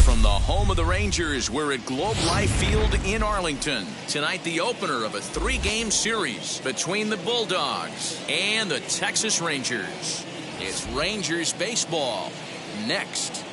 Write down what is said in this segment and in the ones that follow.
From the home of the Rangers, we're at Globe Life Field in Arlington. Tonight, the opener of a 3-game series between the Bulldogs and the Texas Rangers. It's Rangers baseball next.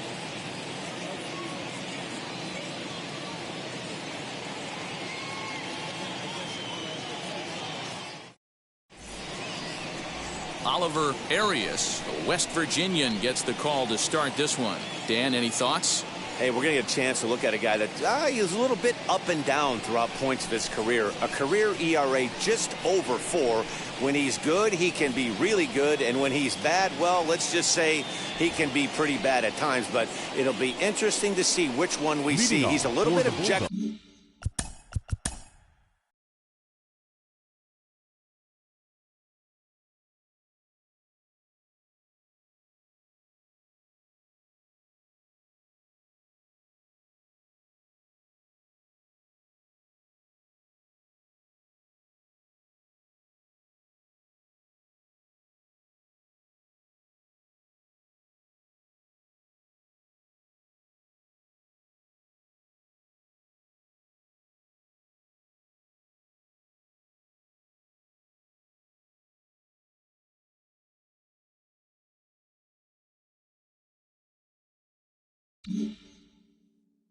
Oliver Arias, a West Virginian, gets the call to start this one. Dan, any thoughts? Hey, we're going to get a chance to look at a guy that is a little bit up and down throughout points of his career. A career ERA just over 4. When he's good, he can be really good. And when he's bad, well, let's just say he can be pretty bad at times. But it'll be interesting to see which one we see. He's a little bit objective.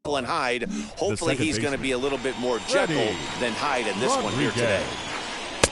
And Hyde. Hopefully he's going to be a little bit more Jekyll than Hyde in this one here today.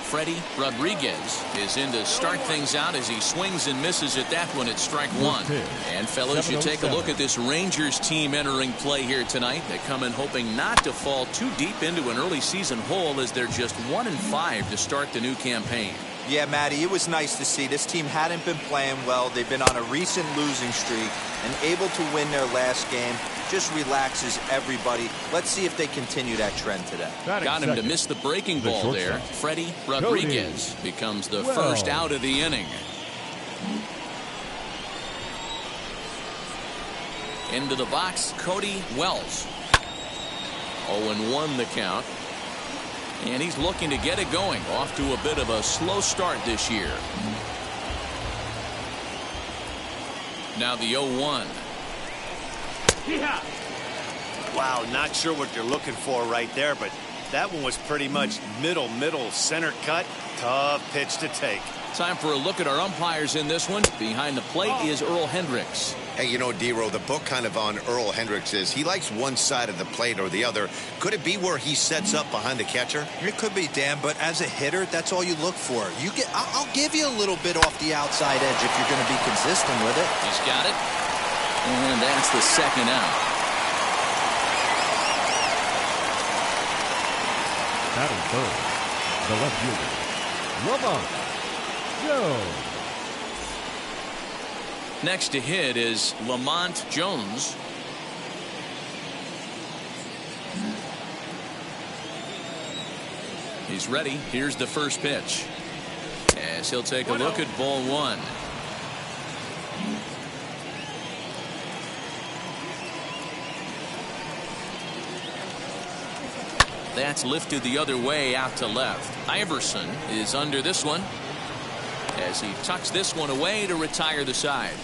Freddie Rodriguez is in to start things out as he swings and misses at that one at strike 1. And fellas, you take a look at this Rangers team entering play here tonight. They come in hoping not to fall too deep into an early season hole as they're just 1-5 to start the new campaign. Yeah, Matty, it was nice to see. This team hadn't been playing well. They've been on a recent losing streak and able to win their last game. Just relaxes everybody. Let's see if they continue that trend today. Got him to miss the breaking ball there. Freddie Rodriguez becomes the first out of the inning. Into the box, Cody Wells. 0-1 the count. And he's looking to get it going. Off to a bit of a slow start this year. Now the 0-1. Yeah. Wow, not sure what you're looking for right there, but that one was pretty much middle, center cut. Tough pitch to take. Time for a look at our umpires in this one. Behind the plate is Earl Hendricks. Hey, you know, D-Row, the book kind of on Earl Hendricks is he likes one side of the plate or the other. Could it be where he sets up behind the catcher? It could be, Dan, but as a hitter, that's all you look for. I'll give you a little bit off the outside edge if you're going to be consistent with it. He's got it. And that's the second out. Batting third, the left fielder, Vermont. Next to hit is Lamont Jones. He's ready. Here's the first pitch. As he'll take a look at ball 1. That's lifted the other way out to left. Iverson is under this one as he tucks this one away to retire the side.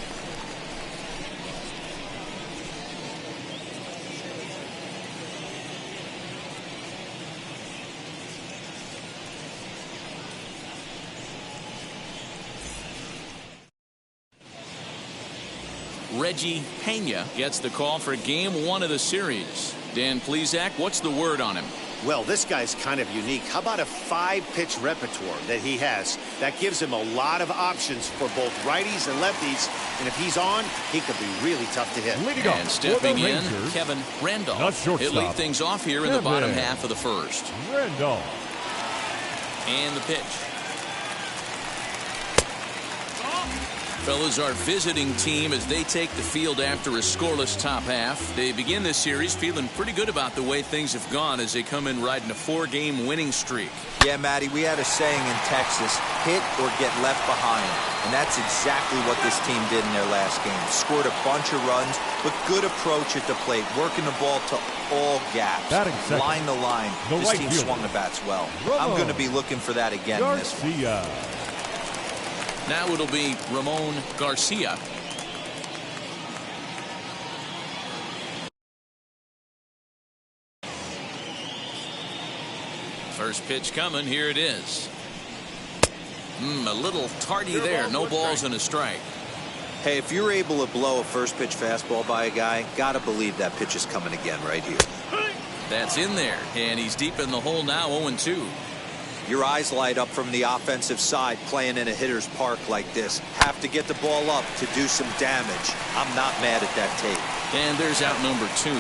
Reggie Pena gets the call for game 1 of the series. Dan Plesac, what's the word on him? Well, this guy's kind of unique. How about a 5-pitch repertoire that he has? That gives him a lot of options for both righties and lefties. And if he's on, he could be really tough to hit. And stepping in, Kevin Randolph. He'll lead things off here in the bottom half of the first. Randolph. And the pitch. Fellas, our visiting team as they take the field after a scoreless top half. They begin this series feeling pretty good about the way things have gone as they come in riding a 4-game winning streak. Yeah, Matty, we had a saying in Texas, hit or get left behind. And that's exactly what this team did in their last game. Scored a bunch of runs, but good approach at the plate, working the ball to all gaps, line to line. This team swung the bats well. I'm going to be looking for that again in this one. Now it'll be Ramon Garcia. First pitch coming. Here it is. A little tardy there. No balls and a strike. Hey, if you're able to blow a first pitch fastball by a guy, gotta believe that pitch is coming again right here. That's in there, and he's deep in the hole now, 0-2. Your eyes light up from the offensive side playing in a hitter's park like this. Have to get the ball up to do some damage. I'm not mad at that tape. And there's out number 2.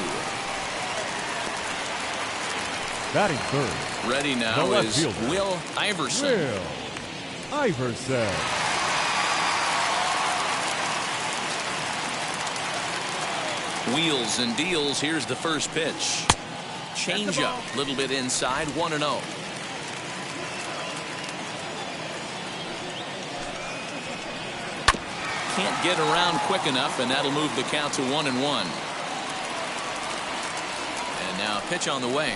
Batting third. Ready now is Will Iverson. Will Iverson. Wheels and deals. Here's the first pitch. Change up. A little bit inside. 1-0. Can't get around quick enough, and that'll move the count to 1-1. And now a pitch on the way.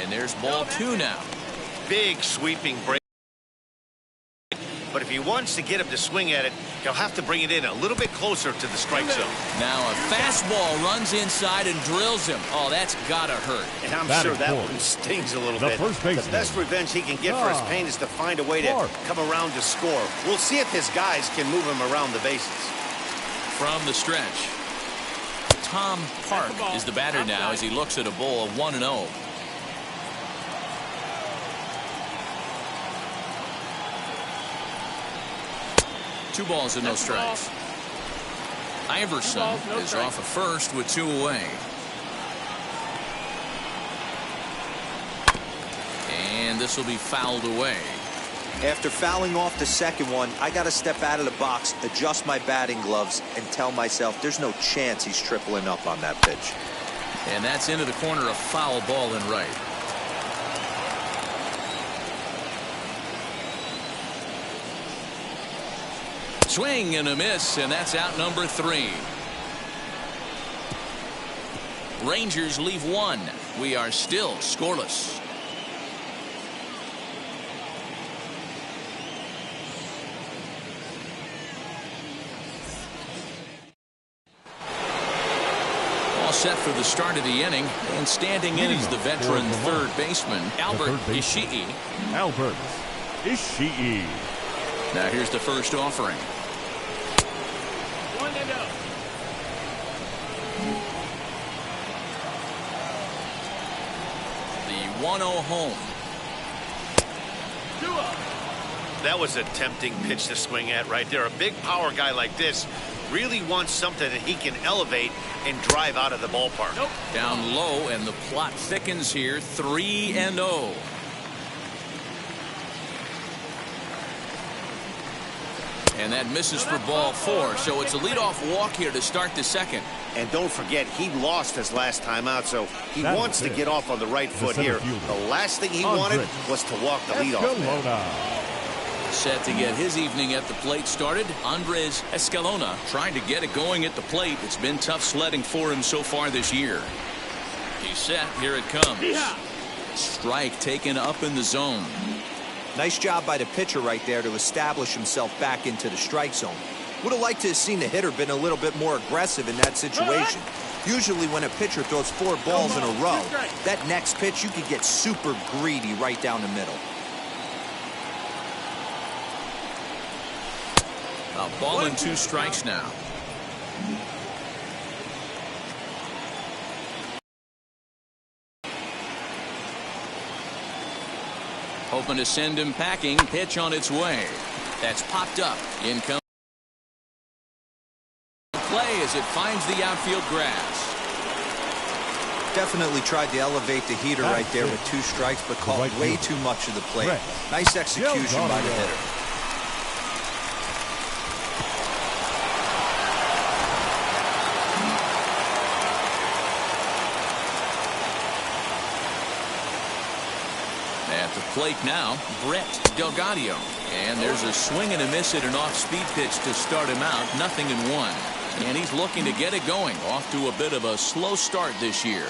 And there's ball 2 now. Big sweeping break. But if he wants to get him to swing at it, he'll have to bring it in a little bit closer to the strike zone. Now a fastball runs inside and drills him. Oh, that's gotta hurt. And I'm sure that one stings a little bit. The best revenge he can get for his pain is to find a way to come around to score. We'll see if his guys can move him around the bases. From the stretch, Tom Park is the batter now as he looks at a ball of 1-0. Two balls and no strikes. Iverson is off of first with 2 away. And this will be fouled away. After fouling off the second one, I got to step out of the box, adjust my batting gloves, and tell myself there's no chance he's tripling up on that pitch. And that's into the corner, a foul ball in right. Swing and a miss, and that's out number 3. Rangers leave 1. We are still scoreless. All set for the start of the inning, and standing in is the veteran third baseman, Albert Ishii. Albert Ishii. Now here's the first offering. 1-0. The 1-0 home. 2-0. That was a tempting pitch to swing at right there. A big power guy like this really wants something that he can elevate and drive out of the ballpark. Nope. Down low, and the plot thickens here. 3-0. And that misses for ball 4, so it's a leadoff walk here to start the second. And don't forget, he lost his last time out, so he wants to get off on the right foot here. The last thing he wanted was to walk the leadoff man. Set to get his evening at the plate started, Andres Escalona trying to get it going at the plate. It's been tough sledding for him so far this year. He's set. Here it comes. Strike taken up in the zone. Nice job by the pitcher right there to establish himself back into the strike zone. Would have liked to have seen the hitter been a little bit more aggressive in that situation. Usually when a pitcher throws 4 balls in a row, that next pitch you could get super greedy right down the middle. A ball and 2 strikes now. Hoping to send him packing. Pitch on its way. That's popped up. In comes play as it finds the outfield grass. Definitely tried to elevate the heater right there with 2 strikes, but caught way too much of the plate. Nice execution by the hitter. plate now, Brett Delgadio. And there's a swing and a miss at an off-speed pitch to start him out. 0-1. And he's looking to get it going. Off to a bit of a slow start this year.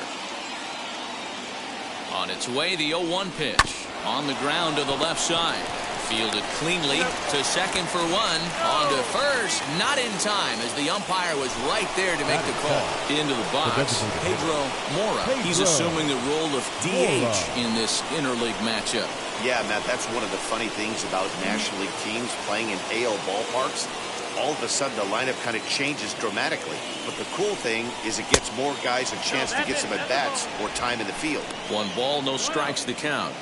On its way, the 0-1 pitch. On the ground to the left side. Fielded cleanly to second for one. On to first. Not in time as the umpire was right there to make the call. Into the box, Pedro Mora. He's assuming the role of DH in this interleague matchup. Yeah, Matt, that's one of the funny things about National League teams playing in AL ballparks. All of a sudden, the lineup kind of changes dramatically. But the cool thing is it gives more guys a chance to get some at-bats or time in the field. 1 ball, no strikes the count.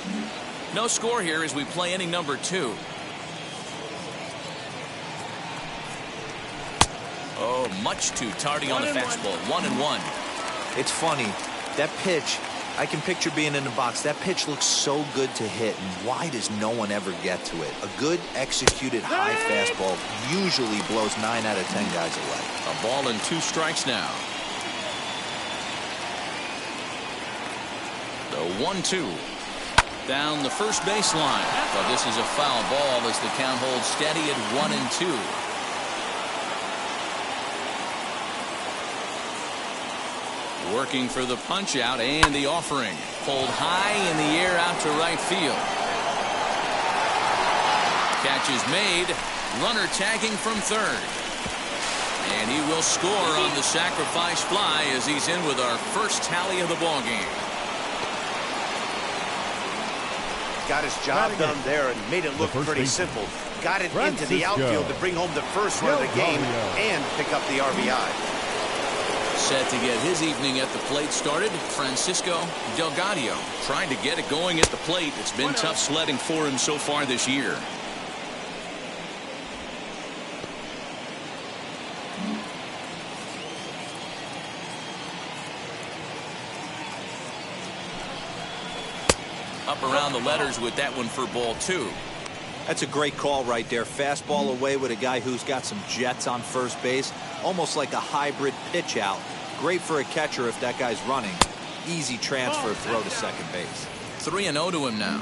No score here as we play inning number 2. Oh, much too tardy on the fastball. 1-1. It's funny. That pitch, I can picture being in the box. That pitch looks so good to hit, and why does no one ever get to it? A good executed high fastball usually blows 9 out of 10 guys away. A ball and 2 strikes now. The 1-2. Down the first baseline. But this is a foul ball as the count holds steady at 1-2. Working for the punch out and the offering. Pulled high in the air out to right field. Catch is made. Runner tagging from third. And he will score on the sacrifice fly as he's in with our first tally of the ballgame. Got his job done there and made it look pretty simple. Got it into the outfield to bring home the first run of the game and pick up the RBI. Set to get his evening at the plate started, Francisco Delgadio. Trying to get it going at the plate. It's been tough sledding for him so far this year. Up around the letters with that one for ball 2. That's a great call right there. Fastball away with a guy who's got some jets on first base. Almost like a hybrid pitch out. Great for a catcher if that guy's running. Easy transfer throw to second base. 3-0 to him now.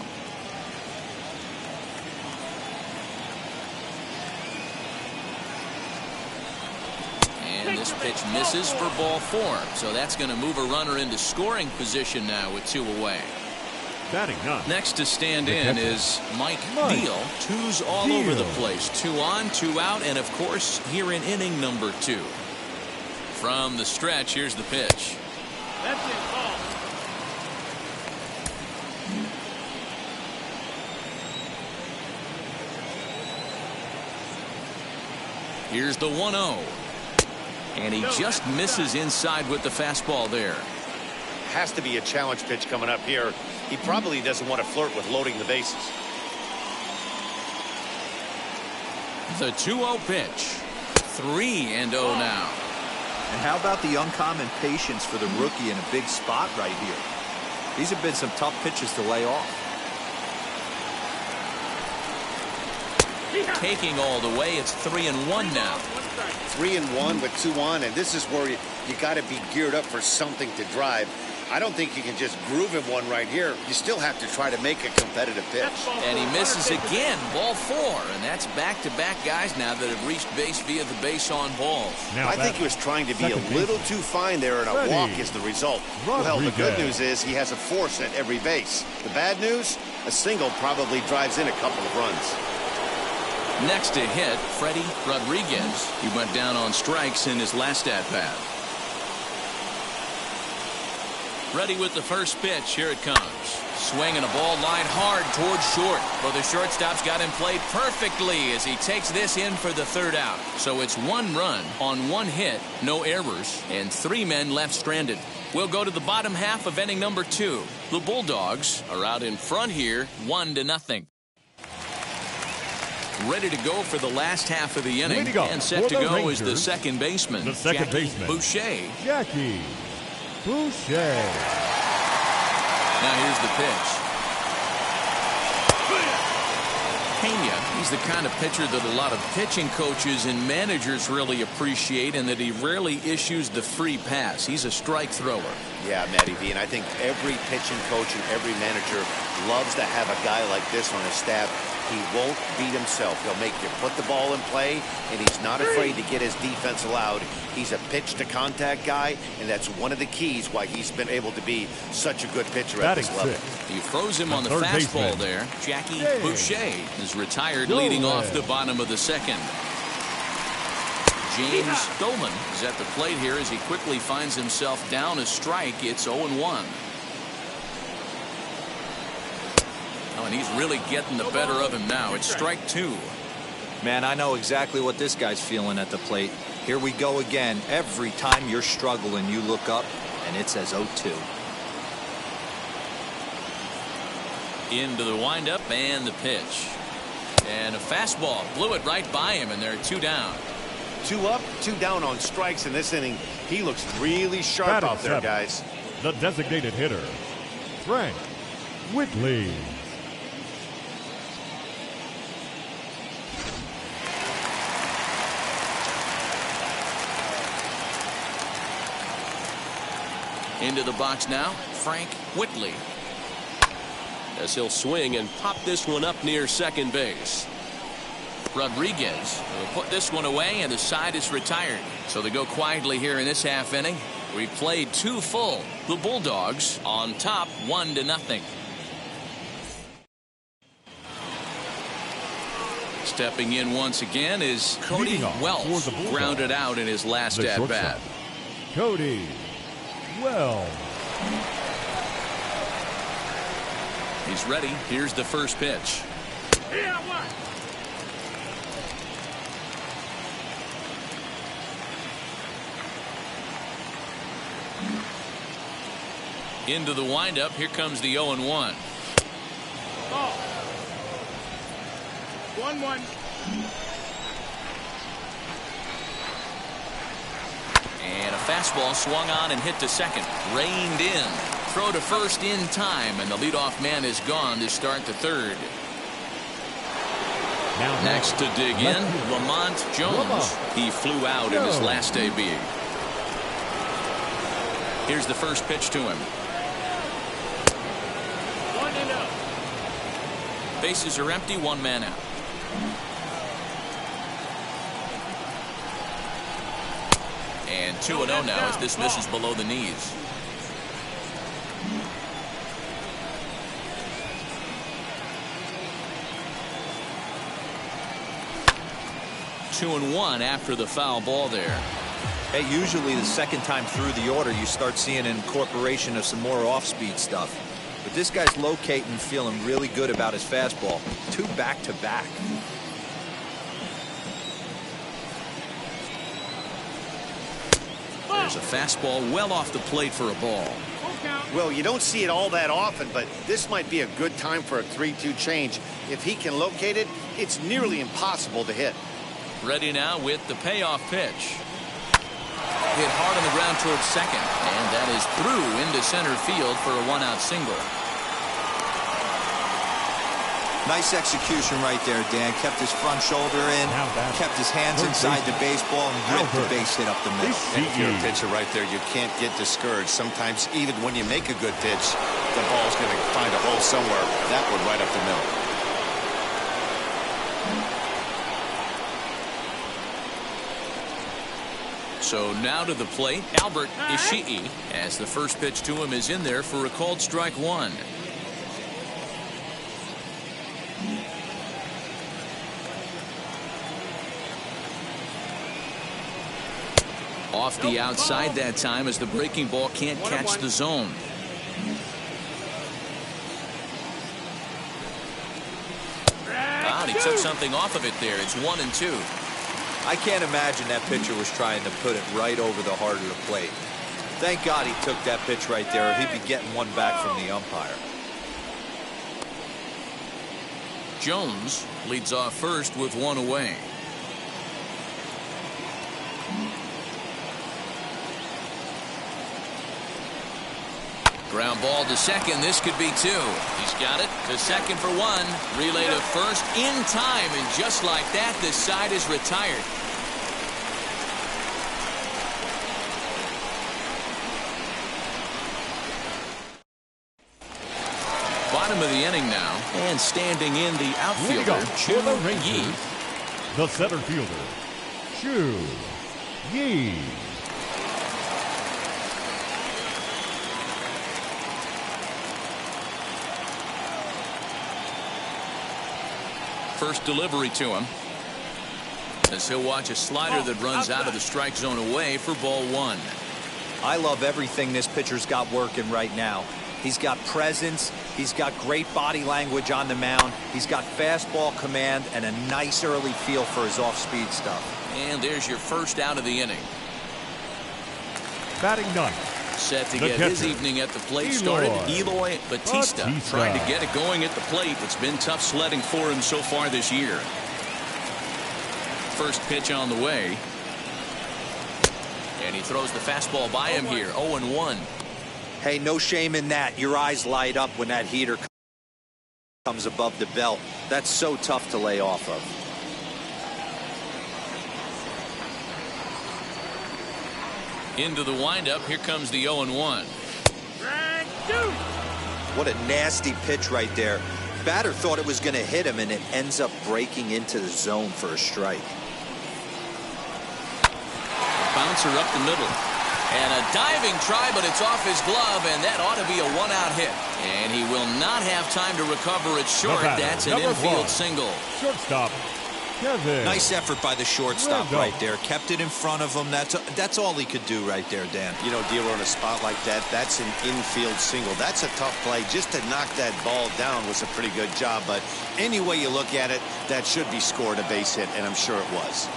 And this pitch misses for ball 4. So that's going to move a runner into scoring position now with 2 away. Next to stand in is Mike Deal. 2's all over the place. 2 on, 2 out, and of course here in inning number 2. From the stretch, here's the pitch. That's it, ball. Here's the 1-0. And he just misses inside with the fastball there. Has to be a challenge pitch coming up here. He probably doesn't want to flirt with loading the bases. The 2-0 pitch. 3-0 now. And how about the uncommon patience for the rookie in a big spot right here? These have been some tough pitches to lay off. Taking all the way, it's 3-1 now. 3-1 with 2 on, and this is where you got to be geared up for something to drive. I don't think you can just groove him one right here. You still have to try to make a competitive pitch. And he misses again, ball 4. And that's back-to-back guys now that have reached base via the base-on balls. I think he was trying to be a little too fine there, and a walk is the result. Well, the good news is he has a force at every base. The bad news, a single probably drives in a couple of runs. Next to hit, Freddie Rodriguez. He went down on strikes in his last at-bat. Ready with the first pitch. Here it comes. Swing and a ball line hard towards short. Well, the shortstop's got him played perfectly as he takes this in for the 3rd out. So it's 1 run on 1 hit, no errors, and 3 men left stranded. We'll go to the bottom half of inning number 2. The Bulldogs are out in front here, 1-0. Ready to go for the last half of the inning. And set to go is the second baseman, Jackie Boucher. Jackie Boucher. Now here's the pitch. Pena He's the kind of pitcher that a lot of pitching coaches and managers really appreciate, and that he rarely issues the free pass. He's a strike thrower. Yeah, Matty V, and I think every pitching coach and every manager loves to have a guy like this on his staff. He won't beat himself. He'll make you put the ball in play, and he's not afraid to get his defense allowed. He's a pitch-to-contact guy, and that's one of the keys why he's been able to be such a good pitcher at this level. He throws him on the fastball there. Jackie Boucher is retired, leading off the bottom of the second. James Dolan is at the plate here as he quickly finds himself down a strike. It's 0-1. Oh, and he's really getting the better of him now. It's strike 2. Man, I know exactly what this guy's feeling at the plate. Here we go again. Every time you're struggling, you look up, and it says 0-2. Into the windup and the pitch. And a fastball blew it right by him, and they're 2 down. 2 up, 2 down on strikes in this inning. He looks really sharp out there, guys. The designated hitter, Frank Whitley. Into the box now, Frank Whitley. As he'll swing and pop this one up near second base. Rodriguez will put this one away, and the side is retired. So they go quietly here in this half inning. We played 2 full. The Bulldogs on top 1-0. Stepping in once again is Cody Wells, grounded out in his last at-bat. Cody Wells. He's ready. Here's the first pitch. Into the windup. Here comes the 0-1. Ball. 1-1. And a fastball swung on and hit to second. Reined in. Throw to first in time, and the leadoff man is gone to start the third. Next to dig in, Vermont Jones. He flew out in his last AB. Here's the first pitch to him. 1-0. Bases are empty, 1 man out. And 2-0 now as this misses below the knees. Two and 1 after the foul ball there. Hey, usually the second time through the order, you start seeing an incorporation of some more off-speed stuff. But this guy's locating and feeling really good about his fastball. 2 back-to-back. There's a fastball well off the plate for a ball. Well, you don't see it all that often, but this might be a good time for a 3-2 change. If he can locate it, it's nearly impossible to hit. Ready now with the payoff pitch. Hit hard on the ground towards second, and that is through into center field for a 1-out single. Nice execution right there, Dan. Kept his front shoulder in, kept his hands inside the baseball, and ripped the base hit up the middle. And if you're a pitcher right there, you can't get discouraged. Sometimes even when you make a good pitch, the ball's going to find a hole somewhere. That one right up the middle. So now to the plate, Albert Ishii, as the first pitch to him is in there for a called strike 1. Off the outside that time as the breaking ball can't catch the zone. He took something off of it there. It's 1-2. I can't imagine that pitcher was trying to put it right over the heart of the plate. Thank God he took that pitch right there, or he'd be getting one back from the umpire. Jones leads off first with 1 away. Ground ball to second. This could be two. He's got it to second for one. Relay to first in time, and just like that, this side is retired. Bottom of the inning now, and standing in the outfielder, for the Rangers, the center fielder, Chu Yi. First delivery to him, as he'll watch a slider that runs out of the strike zone away for ball one. I love everything this pitcher's got working right now. He's got presence. He's got great body language on the mound. He's got fastball command and a nice early feel for his off-speed stuff. And there's your first out of the inning. Batting ninth. Set to get his evening at the plate started. Eloy Batista trying to get it going at the plate. It's been tough sledding for him so far this year. First pitch on the way. And he throws the fastball by him here. 0-1. Hey, no shame in that. Your eyes light up when that heater comes above the belt. That's so tough to lay off of. Into the windup. Here comes the 0-1. What a nasty pitch right there. Batter thought it was going to hit him, and it ends up breaking into the zone for a strike. Bouncer up the middle. And a diving try, but it's off his glove, and that ought to be a one-out hit. And he will not have time to recover it short. That's an infield single. Shortstop, Kevin. Nice effort by the shortstop right there. Kept it in front of him. That's all he could do right there, Dan. You know, dealer on a spot like that, that's an infield single. That's a tough play. Just to knock that ball down was a pretty good job. But any way you look at it, that should be scored a base hit, and I'm sure it was.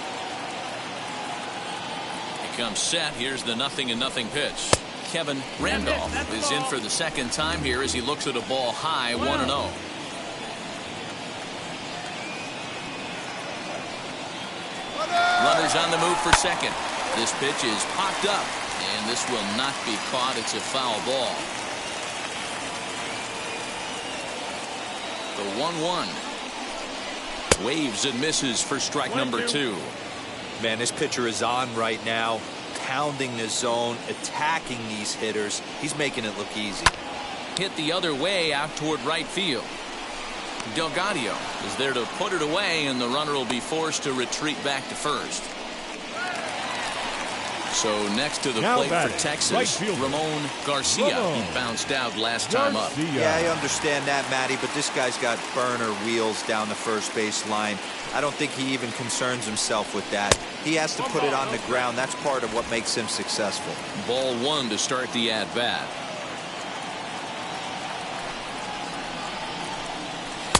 Comes set. Here's the 0-0 pitch. Kevin Randolph is in for the second time here as he looks at a ball high. 1-0. Runners on the move for second. This pitch is popped up, and this will not be caught. It's a foul ball. The 1-1. Waves and misses for strike number 2. Man, this pitcher is on right now, pounding the zone, attacking these hitters. He's making it look easy. Hit the other way out toward right field. Delgadio is there to put it away, and the runner will be forced to retreat back to first. So next to the plate for Texas, Ramon Garcia. He bounced out last time up. Yeah, I understand that, Matty, but this guy's got burner wheels down the first base line. I don't think he even concerns himself with that. He has to put it on the ground. That's part of what makes him successful. Ball one to start the at-bat.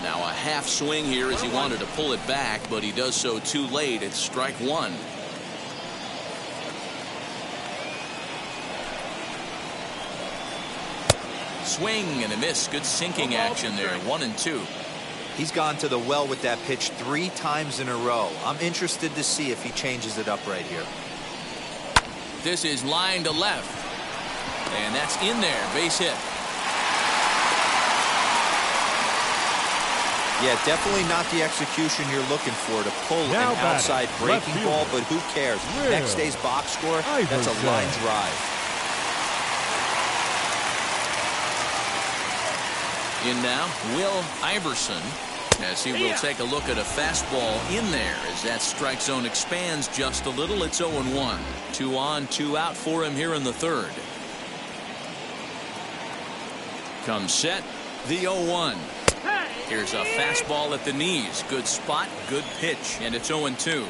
Now a half swing here as he wanted to pull it back, but he does so too late. It's strike one. Swing and a miss. Good sinking action there. 1-2. He's gone to the well with that pitch 3 times in a row. I'm interested to see if he changes it up right here. This is line to left. And that's in there. Base hit. Yeah, definitely not the execution you're looking for to pull an outside breaking ball, but who cares? Next day's box score, that's a line drive. In now, Will Iverson, as he will take a look at a fastball in there as that strike zone expands just a little. It's 0-1. 2 on, 2 out for him here in the third. Comes set, the 0-1. Here's a fastball at the knees. Good spot, good pitch, and it's 0-2.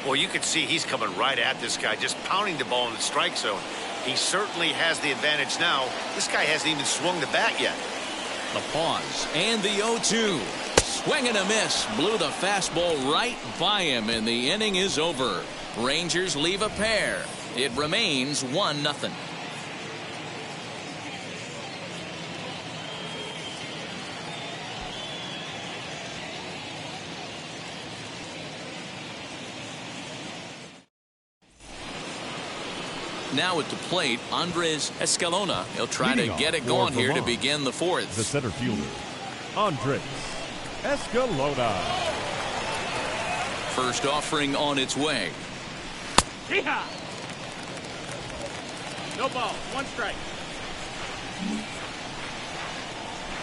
Well, you can see he's coming right at this guy, just pounding the ball in the strike zone. He certainly has the advantage now. This guy hasn't even swung the bat yet. The pause and the 0-2. Swing and a miss. Blew the fastball right by him, and the inning is over. Rangers leave a pair. It remains 1-0. now at the plate, Andres Escalona. He'll try to get it going here to begin the fourth. The center fielder, Andres Escalona. First offering on its way. Yeehaw! No ball. 1 strike.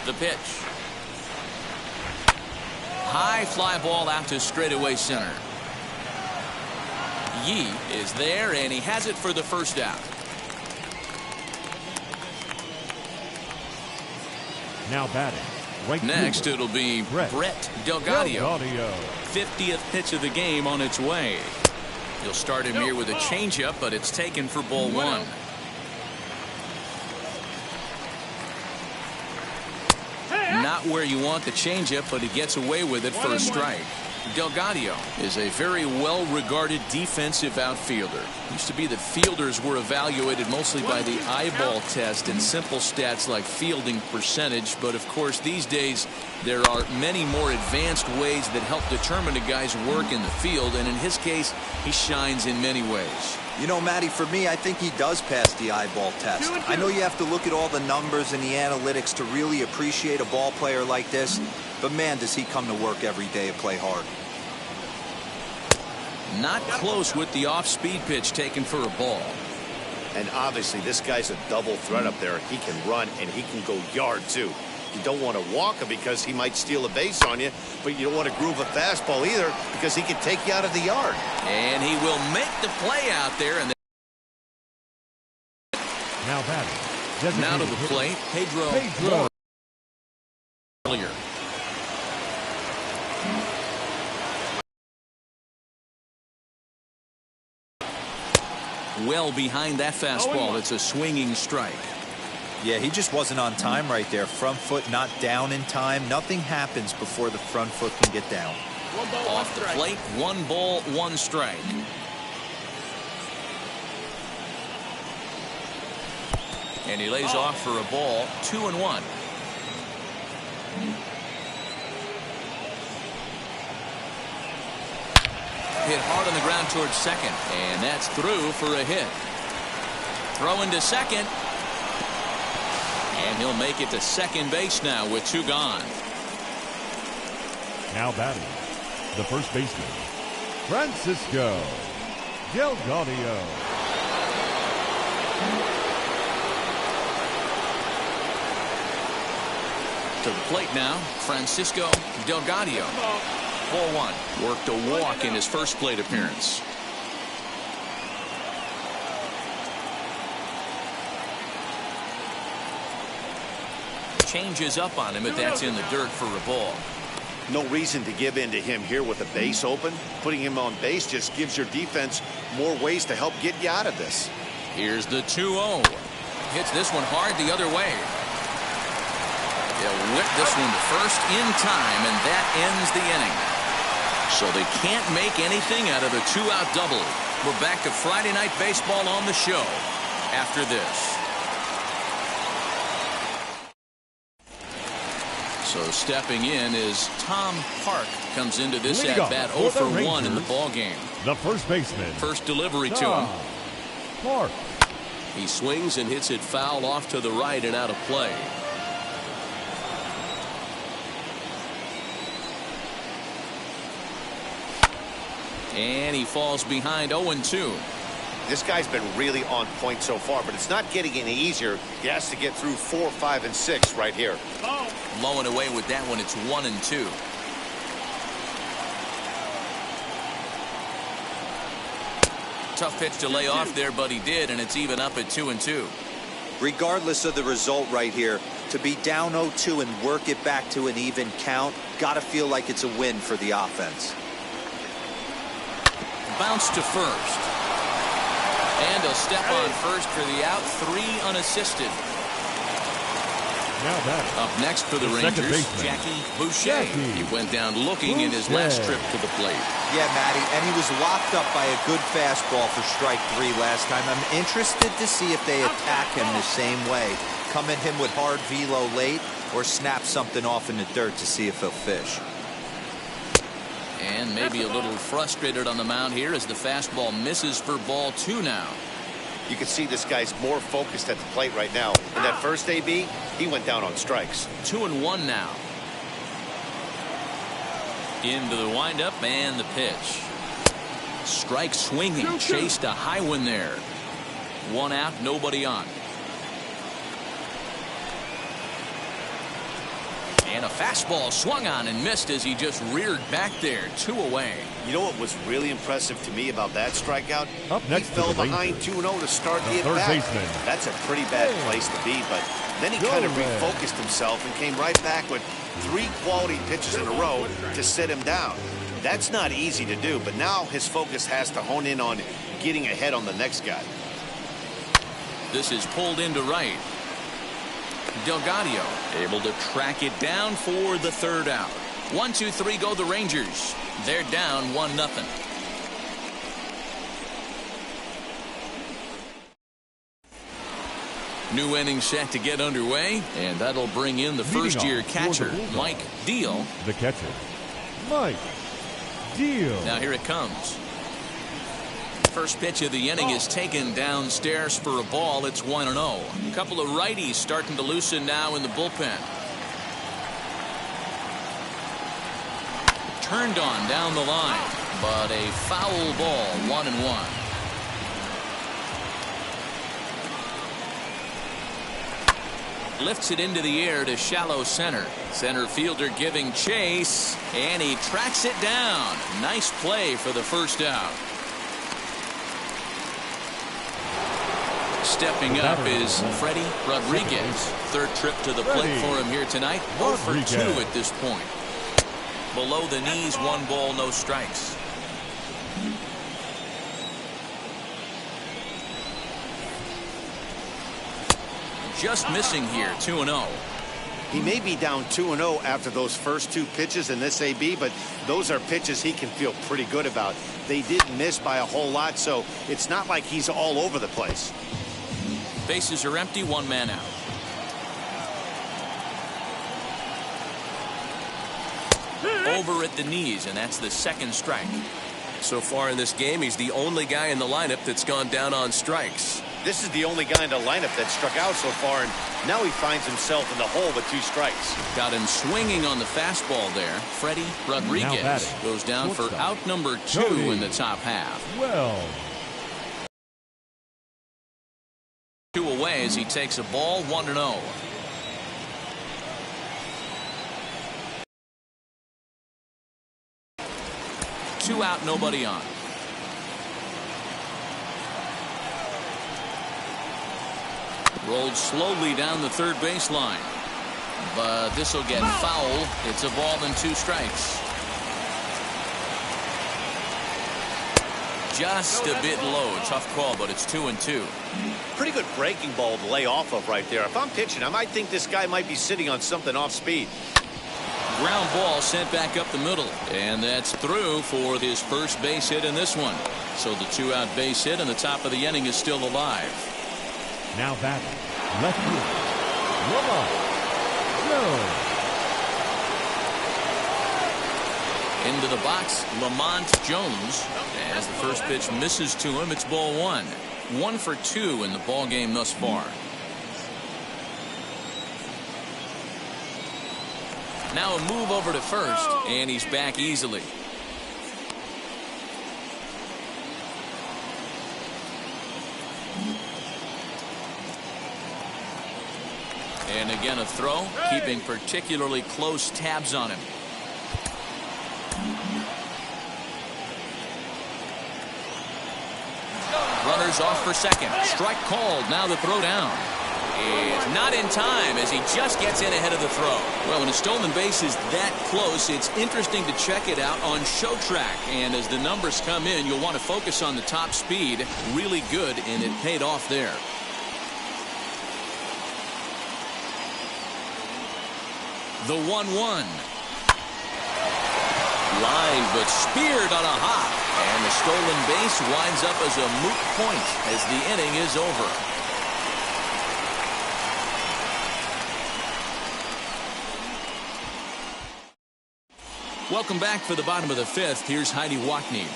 The pitch. High fly ball out to straightaway center. Yee is there, and he has it for the first out. Now batting. Right Next, fielder, it'll be Brett Delgadio. 50th pitch of the game on its way. He'll start him here with a changeup, but it's taken for ball 1. Not where you want the changeup, but he gets away with it for a strike. Delgadio is a very well-regarded defensive outfielder. Used to be that fielders were evaluated mostly by the eyeball test and simple stats like fielding percentage, but of course these days there are many more advanced ways that help determine a guy's work in the field, and in his case he shines in many ways. You know, Matty, for me, I think he does pass the eyeball test. I know you have to look at all the numbers and the analytics to really appreciate a ball player like this, but man, does he come to work every day and play hard. Not close with the off-speed pitch taken for a ball. And obviously this guy's a double threat up there. He can run and he can go yard too. You don't want to walk him because he might steal a base on you, but you don't want to groove a fastball either because he can take you out of the yard. And he will make the play out there. And now batting. Now to the plate, Pedro. Earlier. Well behind that fastball. It's a swinging strike. Yeah, he just wasn't on time right there. Front foot not down in time. Nothing happens before the front foot can get down. Off the plate, 1 ball, 1 strike. And he lays off for a ball, 2-1. Hit hard on the ground towards second, and that's through for a hit. Throw into second. And he'll make it to second base now with 2 gone. Now batting, the first baseman, Francisco Delgadio. To the plate now, Francisco Delgadio. Ball 1. Worked a walk in his first plate appearance. Changes up on him, but that's in the dirt for a ball. No reason to give in to him here with the base open. Putting him on base just gives your defense more ways to help get you out of this. Here's the 2-0. Hits this one hard the other way. They'll whip this one to first in time, and that ends the inning. So they can't make anything out of a 2-out double. We're back to Friday Night Baseball on the show after this. So stepping in is Tom Park. Comes into this at-bat 0 for 1 in the ball game. The first baseman. First delivery to him. Park. He swings and hits it foul off to the right and out of play. And he falls behind 0-2. This guy's been really on point so far, but it's not getting any easier. He has to get through 4, 5, and 6 right here. Low and away with that one. It's 1-2. Tough pitch to lay off there, but he did, and it's even up at 2-2. Regardless of the result right here, to be down 0-2 and work it back to an even count, gotta feel like it's a win for the offense. Bounce to first. And he'll step on first for the out. 3 unassisted. Now that up next for the Rangers, Jackie Boucher. He went down looking in his last trip to the plate. Yeah, Matty, and he was locked up by a good fastball for strike 3 last time. I'm interested to see if they attack him the same way. Come at him with hard velo late or snap something off in the dirt to see if he'll fish. And maybe a little frustrated on the mound here as the fastball misses for ball 2 now. You can see this guy's more focused at the plate right now. In that first AB, he went down on strikes. 2-1 now. Into the windup and the pitch. Strike swinging, chased a high one there. 1 out, nobody on. And a fastball swung on and missed as he just reared back there. 2 away. You know what was really impressive to me about that strikeout? Up next, he fell behind 2-0 to start the at-bat. That's a pretty bad place to be, but then he kind of refocused himself and came right back with 3 quality pitches in a row to sit him down. That's not easy to do, but now his focus has to hone in on getting ahead on the next guy. This is pulled into right. Delgado able to track it down for the 3rd out. 1, 2, 3 go the Rangers. They're down 1-0. New inning set to get underway, and that'll bring in the first-year catcher, Mike Deal. The catcher, Mike Deal. Now here it comes. First pitch of the inning is taken downstairs for a ball. It's 1-0. A couple of righties starting to loosen now in the bullpen. Turned on down the line, but a foul ball. 1-1. Lifts it into the air to shallow center. Center fielder giving chase, and he tracks it down. Nice play for the first out. Stepping up is Freddie Rodriguez. 3rd trip to the plate for him here tonight. 0 for 2 at this point. Below the knees, 1 ball, no strikes. Just missing here, 2-0. He may be down 2-0 after those first 2 pitches in this AB, but those are pitches he can feel pretty good about. They didn't miss by a whole lot, so it's not like he's all over the place. Bases are empty, 1 man out. Over at the knees, and that's the 2nd strike. So far in this game, he's the only guy in the lineup that's gone down on strikes. This is the only guy in the lineup that struck out so far, and now he finds himself in the hole with 2 strikes. Got him swinging on the fastball there. Freddie Rodriguez goes down for out number 2 in the top half. Well, 2 away as he takes a ball. 1-0. Two out, nobody on. Rolled slowly down the 3rd baseline, but this will get foul. It's a ball and 2 strikes. Just a bit low. Tough call, but it's 2-2. Pretty good breaking ball to lay off of right there. If I'm pitching, I might think this guy might be sitting on something off speed. Ground ball sent back up the middle, and that's through for his first base hit in this one. So the 2-out base hit and the top of the inning is still alive. now batting, left field, Vermont, Jones. Into the box, Lamont Jones. As the first pitch misses to him, it's ball 1. 1 for 2 in the ball game thus far. Now a move over to first, and he's back easily. And again a throw, keeping particularly close tabs on him. Runners off for second. Strike called. Now the throw down. Is not in time as he just gets in ahead of the throw. Well, when a stolen base is that close, it's interesting to check it out on show track. And as the numbers come in, you'll want to focus on the top speed. Really good, and it paid off there. The 1-1. Line, but speared on a hop. And the stolen base winds up as a moot point as the inning is over. Welcome back for the bottom of the 5th. Here's Heidi Wackney.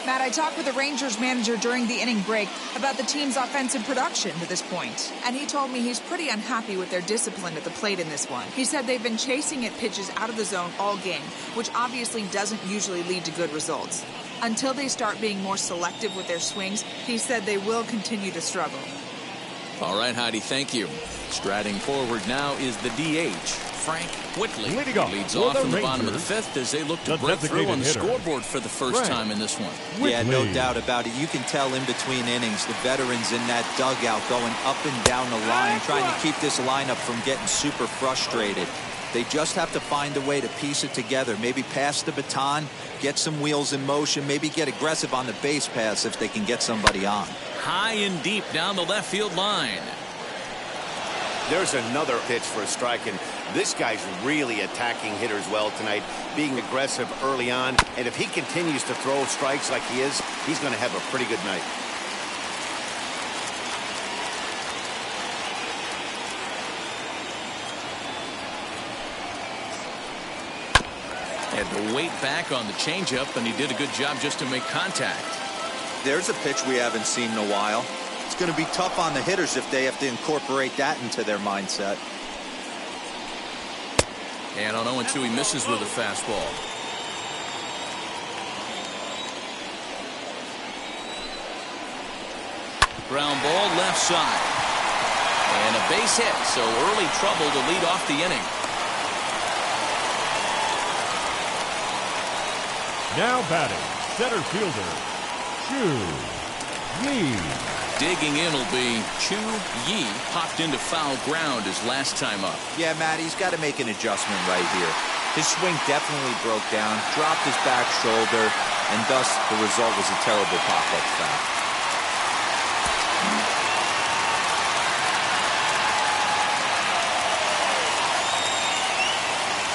Matt, I talked with the Rangers manager during the inning break about the team's offensive production to this point, and he told me he's pretty unhappy with their discipline at the plate in this one. He said they've been chasing at pitches out of the zone all game, which obviously doesn't usually lead to good results. Until they start being more selective with their swings, he said they will continue to struggle. All right, Heidi, thank you. Striding forward now is the DH, Frank Whitley. Leads off in the bottom of the fifth as they look to break through on the scoreboard for the first time in this one. Yeah, no doubt about it. You can tell in between innings, the veterans in that dugout going up and down the line, trying to keep this lineup from getting super frustrated. They just have to find a way to piece it together. Maybe pass the baton, get some wheels in motion, maybe get aggressive on the base pass if they can get somebody on. High and deep down the left field line. There's another pitch for a strike, and this guy's really attacking hitters well tonight, being aggressive early on. And if he continues to throw strikes like he is, he's going to have a pretty good night. Had to wait back on the changeup, and he did a good job just to make contact. There's a pitch we haven't seen in a while. It's going to be tough on the hitters if they have to incorporate that into their mindset. And on 0-2, he misses with a fastball. Ground ball left side. And a base hit, so early trouble to lead off the inning. Now batting, center fielder, Chu Yi. Digging in will be Chu Yi. Popped into foul ground his last time up. Yeah, Matt, he's got to make an adjustment right here. His swing definitely broke down, dropped his back shoulder, and thus the result was a terrible pop-up foul.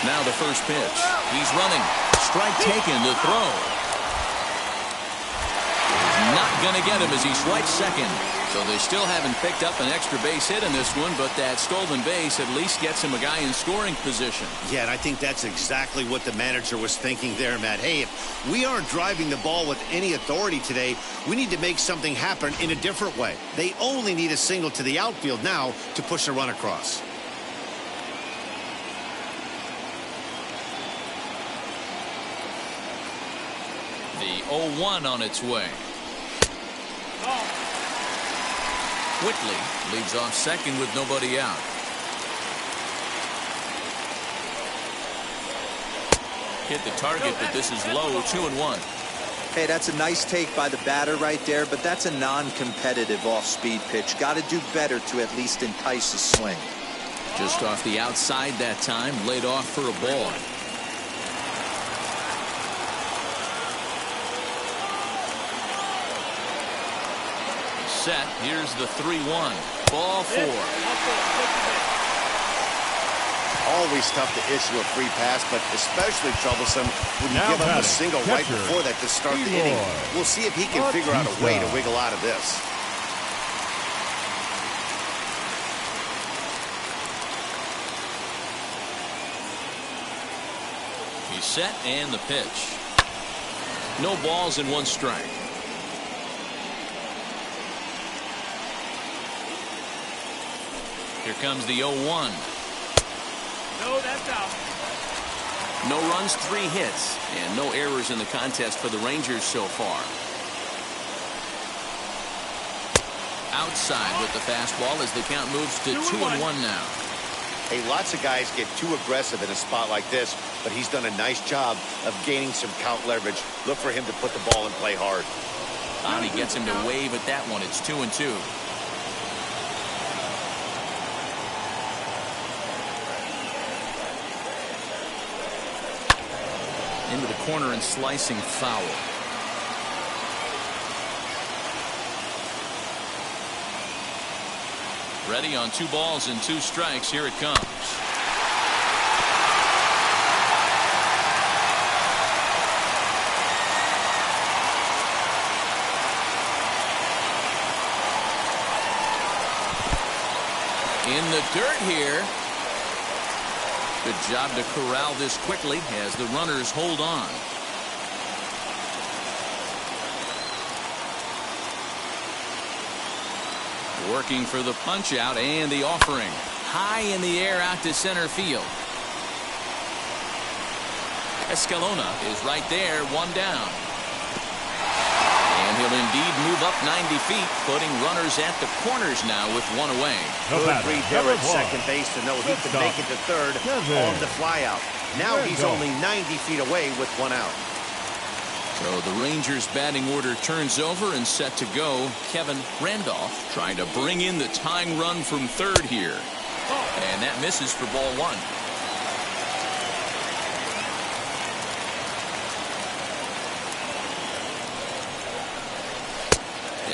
Now the first pitch. He's running. Strike taken to throw. Not going to get him as he swipes second. So they still haven't picked up an extra base hit in this one, but that stolen base at least gets him a guy in scoring position. Yeah, and I think that's exactly what the manager was thinking there, Matt. Hey, if we aren't driving the ball with any authority today, we need to make something happen in a different way. They only need a single to the outfield now to push a run across. The 0-1 on its way. Whitley leads off second with nobody out. Hit the target, but this is low, 2-1. Hey, that's a nice take by the batter right there, but that's a non-competitive off-speed pitch. Got to do better to at least entice a swing. Just off the outside that time, laid off for a ball. Set. Here's the 3-1. Ball four. Always tough to issue a free pass, but especially troublesome when you give up a single right before that to start the inning. We'll see if he can figure out a way to wiggle out of this. He's set and the pitch. No balls and one strike. Here comes the 0-1. No, that's out. No runs, 3 hits, and no errors in the contest for the Rangers so far. Outside with the fastball as the count moves to 2-1 now. Hey, lots of guys get too aggressive in a spot like this, but he's done a nice job of gaining some count leverage. Look for him to put the ball and play hard. He gets him to wave at that one. It's 2-2. Into the corner and slicing foul. Ready on 2 balls and 2 strikes. Here it comes. In the dirt here. Good job to corral this quickly as the runners hold on. Working for the punch out and the offering. High in the air out to center field. Escalona is right there, one down. And he'll indeed move up 90 feet, putting runners at the corners now with one away. Good read there at second base to know he could make it to third on the flyout. Now he's only 90 feet away with one out. So the Rangers batting order turns over and set to go. Kevin Randolph trying to bring in the tying run from third here. And that misses for ball one.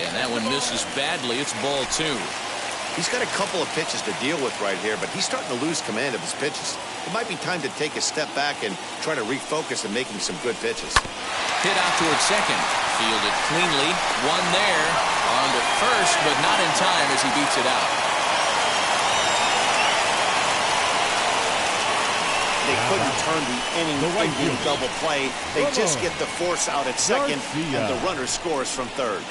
And that one misses badly. It's ball two. He's got a couple of pitches to deal with right here, but he's starting to lose command of his pitches. It might be time to take a step back and try to refocus and making some good pitches. Hit out towards second. Fielded cleanly. One there. On to first, but not in time as he beats it out. They couldn't turn the inning into a double play. They just get the force out at second, and the runner scores from third.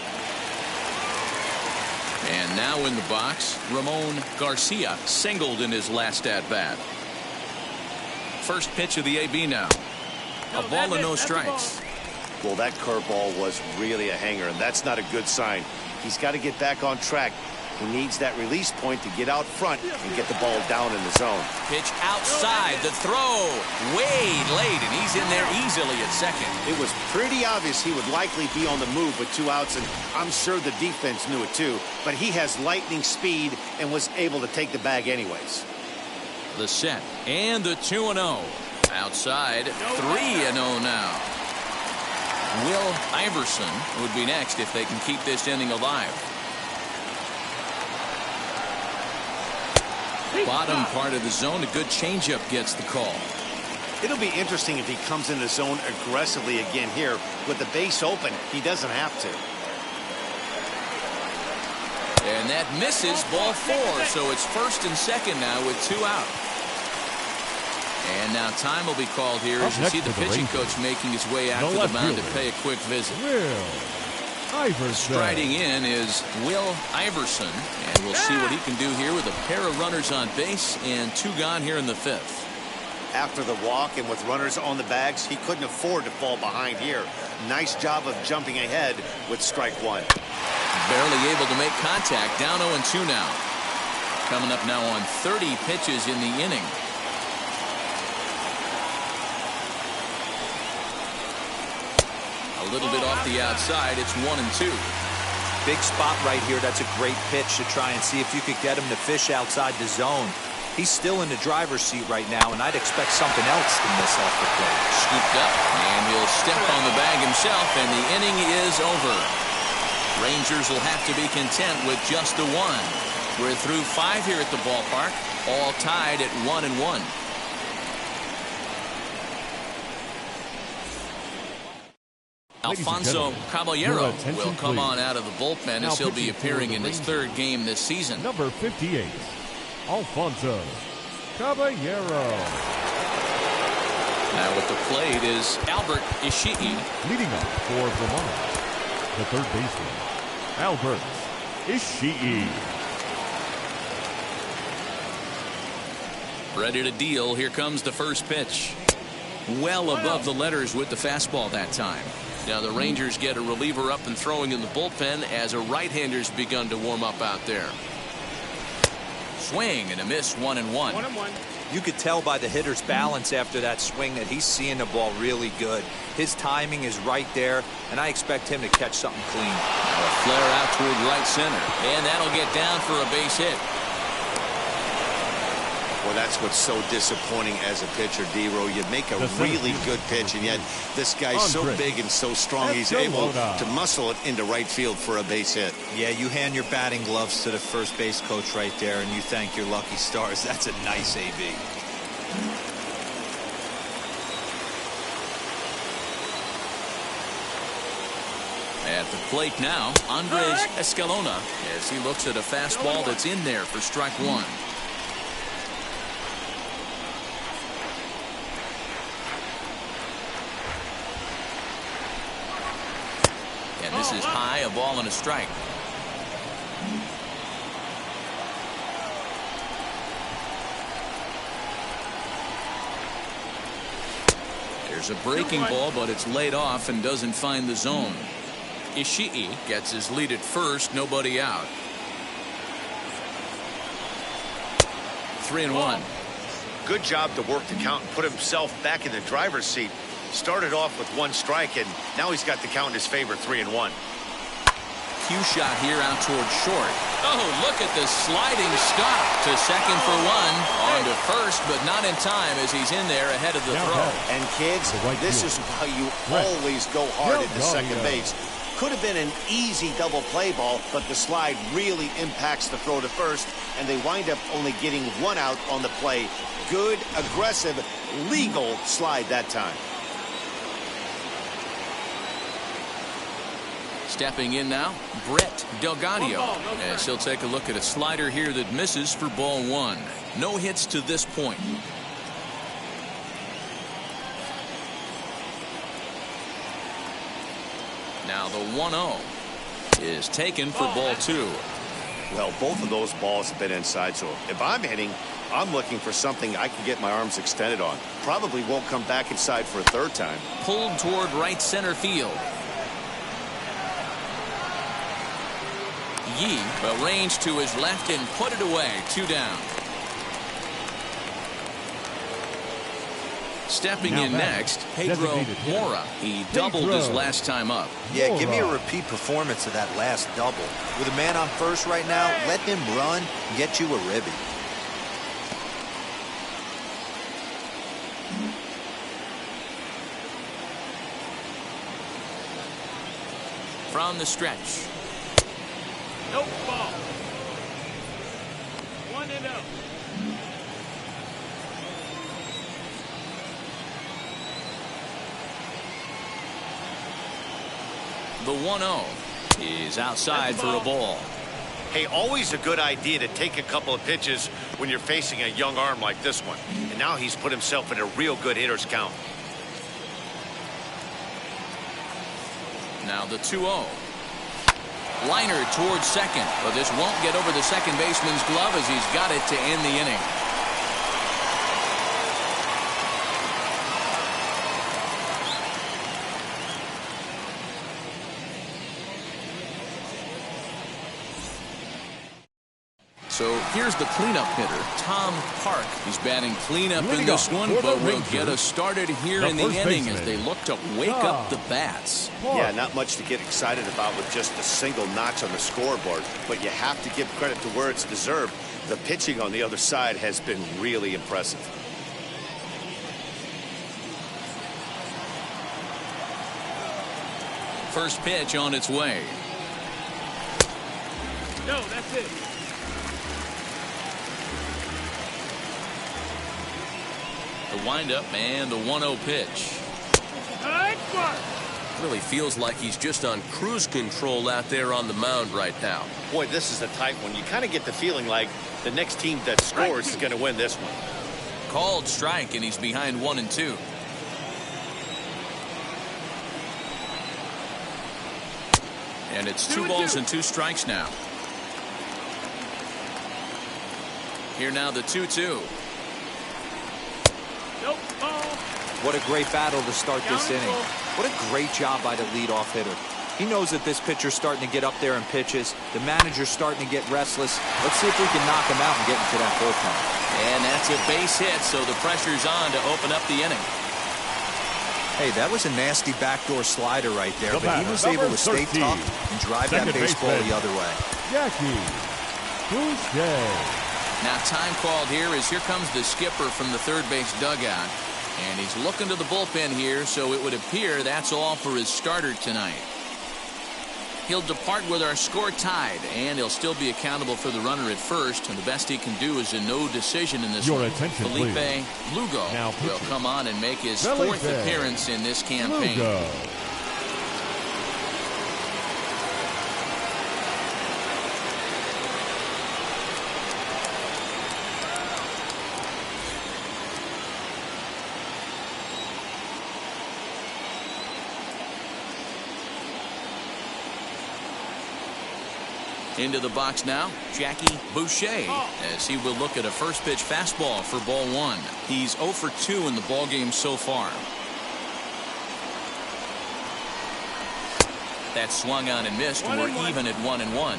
And now in the box, Ramon Garcia singled in his last at-bat. First pitch of the AB now. A ball and no strikes. Well, that curveball was really a hanger, and that's not a good sign. He's got to get back on track. He needs that release point to get out front and get the ball down in the zone. Pitch outside, the throw way late, and he's in there easily at second. It was pretty obvious he would likely be on the move with two outs, and I'm sure the defense knew it too, but he has lightning speed and was able to take the bag anyways. The set and the 2-0. Outside, 3-0 now. Will Iverson would be next if they can keep this inning alive. Bottom part of the zone, a good changeup gets the call. It'll be interesting if he comes in the zone aggressively again here. With the base open, he doesn't have to. And that misses, ball four, so it's first and second now with two out. And now time will be called here as you see the pitching coach making his way out to the mound to pay a quick visit. Striding in is Will Iverson, and we'll see what he can do here with a pair of runners on base and two gone here in the fifth. After the walk and with runners on the bags, he couldn't afford to fall behind here. Nice job of jumping ahead with strike one. Barely able to make contact. Down 0-2 now. Coming up now on 30 pitches in the inning. A little bit off the outside. It's 1-2. Big spot right here. That's a great pitch to try and see if you could get him to fish outside the zone. He's still in the driver's seat right now, and I'd expect something else to miss off the plate. Scooped up, and he'll step on the bag himself, and the inning is over. Rangers will have to be content with just the one. We're through 5 here at the ballpark, all tied at 1-1. Alfonso Caballero will come on out of the bullpen as he'll be appearing in his third game this season. Number 58, Alfonso Caballero. Now at the plate is Albert Ishii. Leading up for Vermont, the third baseman, Albert Ishii. Ready to deal. Here comes the first pitch. Well above the letters with the fastball that time. Now the Rangers get a reliever up and throwing in the bullpen as a right-hander's begun to warm up out there. Swing and a miss, 1-1. 1-1. You could tell by the hitter's balance after that swing that he's seeing the ball really good. His timing is right there, and I expect him to catch something clean. A flare out toward right center, and that'll get down for a base hit. Well, that's what's so disappointing as a pitcher, D-Row. You make a really good pitch, and yet this guy's so big and so strong, he's able to muscle it into right field for a base hit. Yeah, you hand your batting gloves to the first base coach right there, and you thank your lucky stars. That's a nice AB. At the plate now, Andres Escalona, as he looks at a fastball that's in there for strike one. And this is high, a ball and a strike. There's a breaking ball, but it's laid off and doesn't find the zone. Ishii gets his lead at first, nobody out. 3-1. Good job to work the count and put himself back in the driver's seat. Started off with 1 strike, and now he's got the count in his favor, 3-1. Cue shot here out towards short. Oh, look at the sliding stop to second for 1. On to first, but not in time as he's in there ahead of the throw. And kids, this is why you always go hard into second base. Could have been an easy double play ball, but the slide really impacts the throw to first, and they wind up only getting 1 out on the play. Good, aggressive, legal slide that time. Stepping in now, Brett Delgadio, as he'll take a look at a slider here that misses for ball 1. No hits to this point. Now the 1-0 is taken for ball 2. Well, both of those balls have been inside, so if I'm hitting, I'm looking for something I can get my arms extended on. Probably won't come back inside for a 3rd time. Pulled toward right center field. Yee arranged to his left and put it away. 2 down. Stepping in next, Pedro Mora. He doubled his last time up. Yeah, give me a repeat performance of that last double. With a man on first right now, let him run and get you a ribby. From the stretch. Nope, ball. 1-0. The 1-0 is outside for a ball. Hey, always a good idea to take a couple of pitches when you're facing a young arm like this one. And now he's put himself in a real good hitter's count. Now the 2-0. Liner towards second, but this won't get over the second baseman's glove as he's got it to end the inning. So here's the cleanup hitter, Tom Park. He's batting cleanup in this one, but will get us started here in the inning as they look to wake up the bats. Yeah, not much to get excited about with just a single notch on the scoreboard, but you have to give credit to where it's deserved. The pitching on the other side has been really impressive. First pitch on its way. No, that's it. The windup and the 1-0 pitch. Really feels like he's just on cruise control out there on the mound right now. Boy, this is a tight one. You kind of get the feeling like the next team that scores is going to win this one. Called strike, and he's behind 1-2. And it's 2 balls and 2 strikes now. Here now the 2-2. Nope, ball. What a great battle to start this inning. What a great job by the leadoff hitter. He knows that this pitcher's starting to get up there in pitches. The manager's starting to get restless. Let's see if we can knock him out and get into that bullpen. And that's a base hit, so the pressure's on to open up the inning. Hey, that was a nasty backdoor slider right there, but he was able to stay tough and drive that baseball the other way. Jackie Boucher. Now time called here as here comes the skipper from the third base dugout. And he's looking to the bullpen here, so it would appear that's all for his starter tonight. He'll depart with our score tied, and he'll still be accountable for the runner at first, and the best he can do is a no decision in this one. Felipe Lugo will come on and make his 4th appearance in this campaign. Lugo. Into the box now, Jackie Boucher, as he will look at a first pitch fastball for ball 1. He's 0 for 2 in the ballgame so far. That swung on and missed. We're even at 1-1.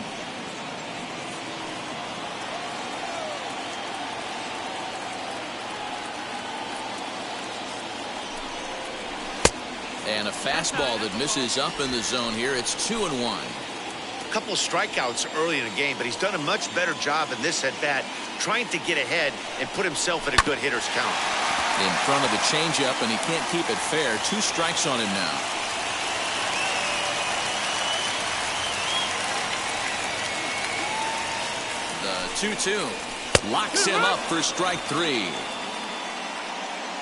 And a fastball that misses up in the zone here. It's 2-1. A couple of strikeouts early in the game, but he's done a much better job in this at-bat trying to get ahead and put himself at a good hitter's count. In front of the changeup, and he can't keep it fair. 2 strikes on him now. The 2-2 locks him up for strike 3.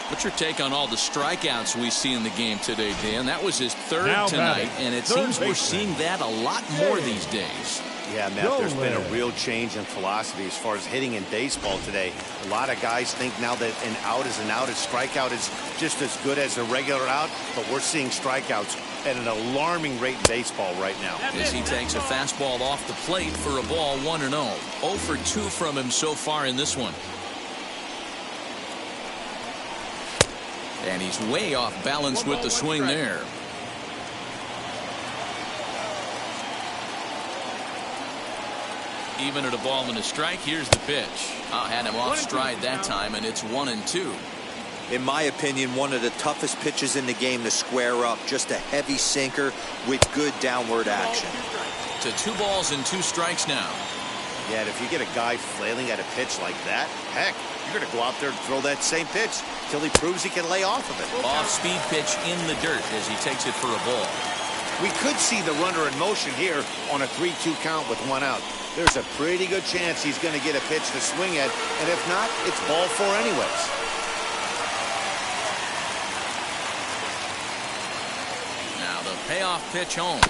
What's your take on all the strikeouts we see in the game today, Dan? That was his third tonight, and it seems we're seeing that a lot more these days. Yeah, Matt, there's been a real change in philosophy as far as hitting in baseball today. A lot of guys think now that an out is an out, a strikeout is just as good as a regular out, but we're seeing strikeouts at an alarming rate in baseball right now. As he takes a fastball off the plate for a ball, 1-0. 0 for 2 from him so far in this one. And he's way off balance with the swing there. Even at a ball and a strike, here's the pitch. Had him off stride that time, and it's 1-2. In my opinion, one of the toughest pitches in the game to square up. Just a heavy sinker with good downward action. To 2 balls and 2 strikes now. Yeah, and if you get a guy flailing at a pitch like that, heck, you're going to go out there and throw that same pitch till he proves he can lay off of it. Off-speed pitch in the dirt as he takes it for a ball. We could see the runner in motion here on a 3-2 count with 1 out. There's a pretty good chance he's going to get a pitch to swing at, and if not, it's ball 4 anyways. Now the payoff pitch home.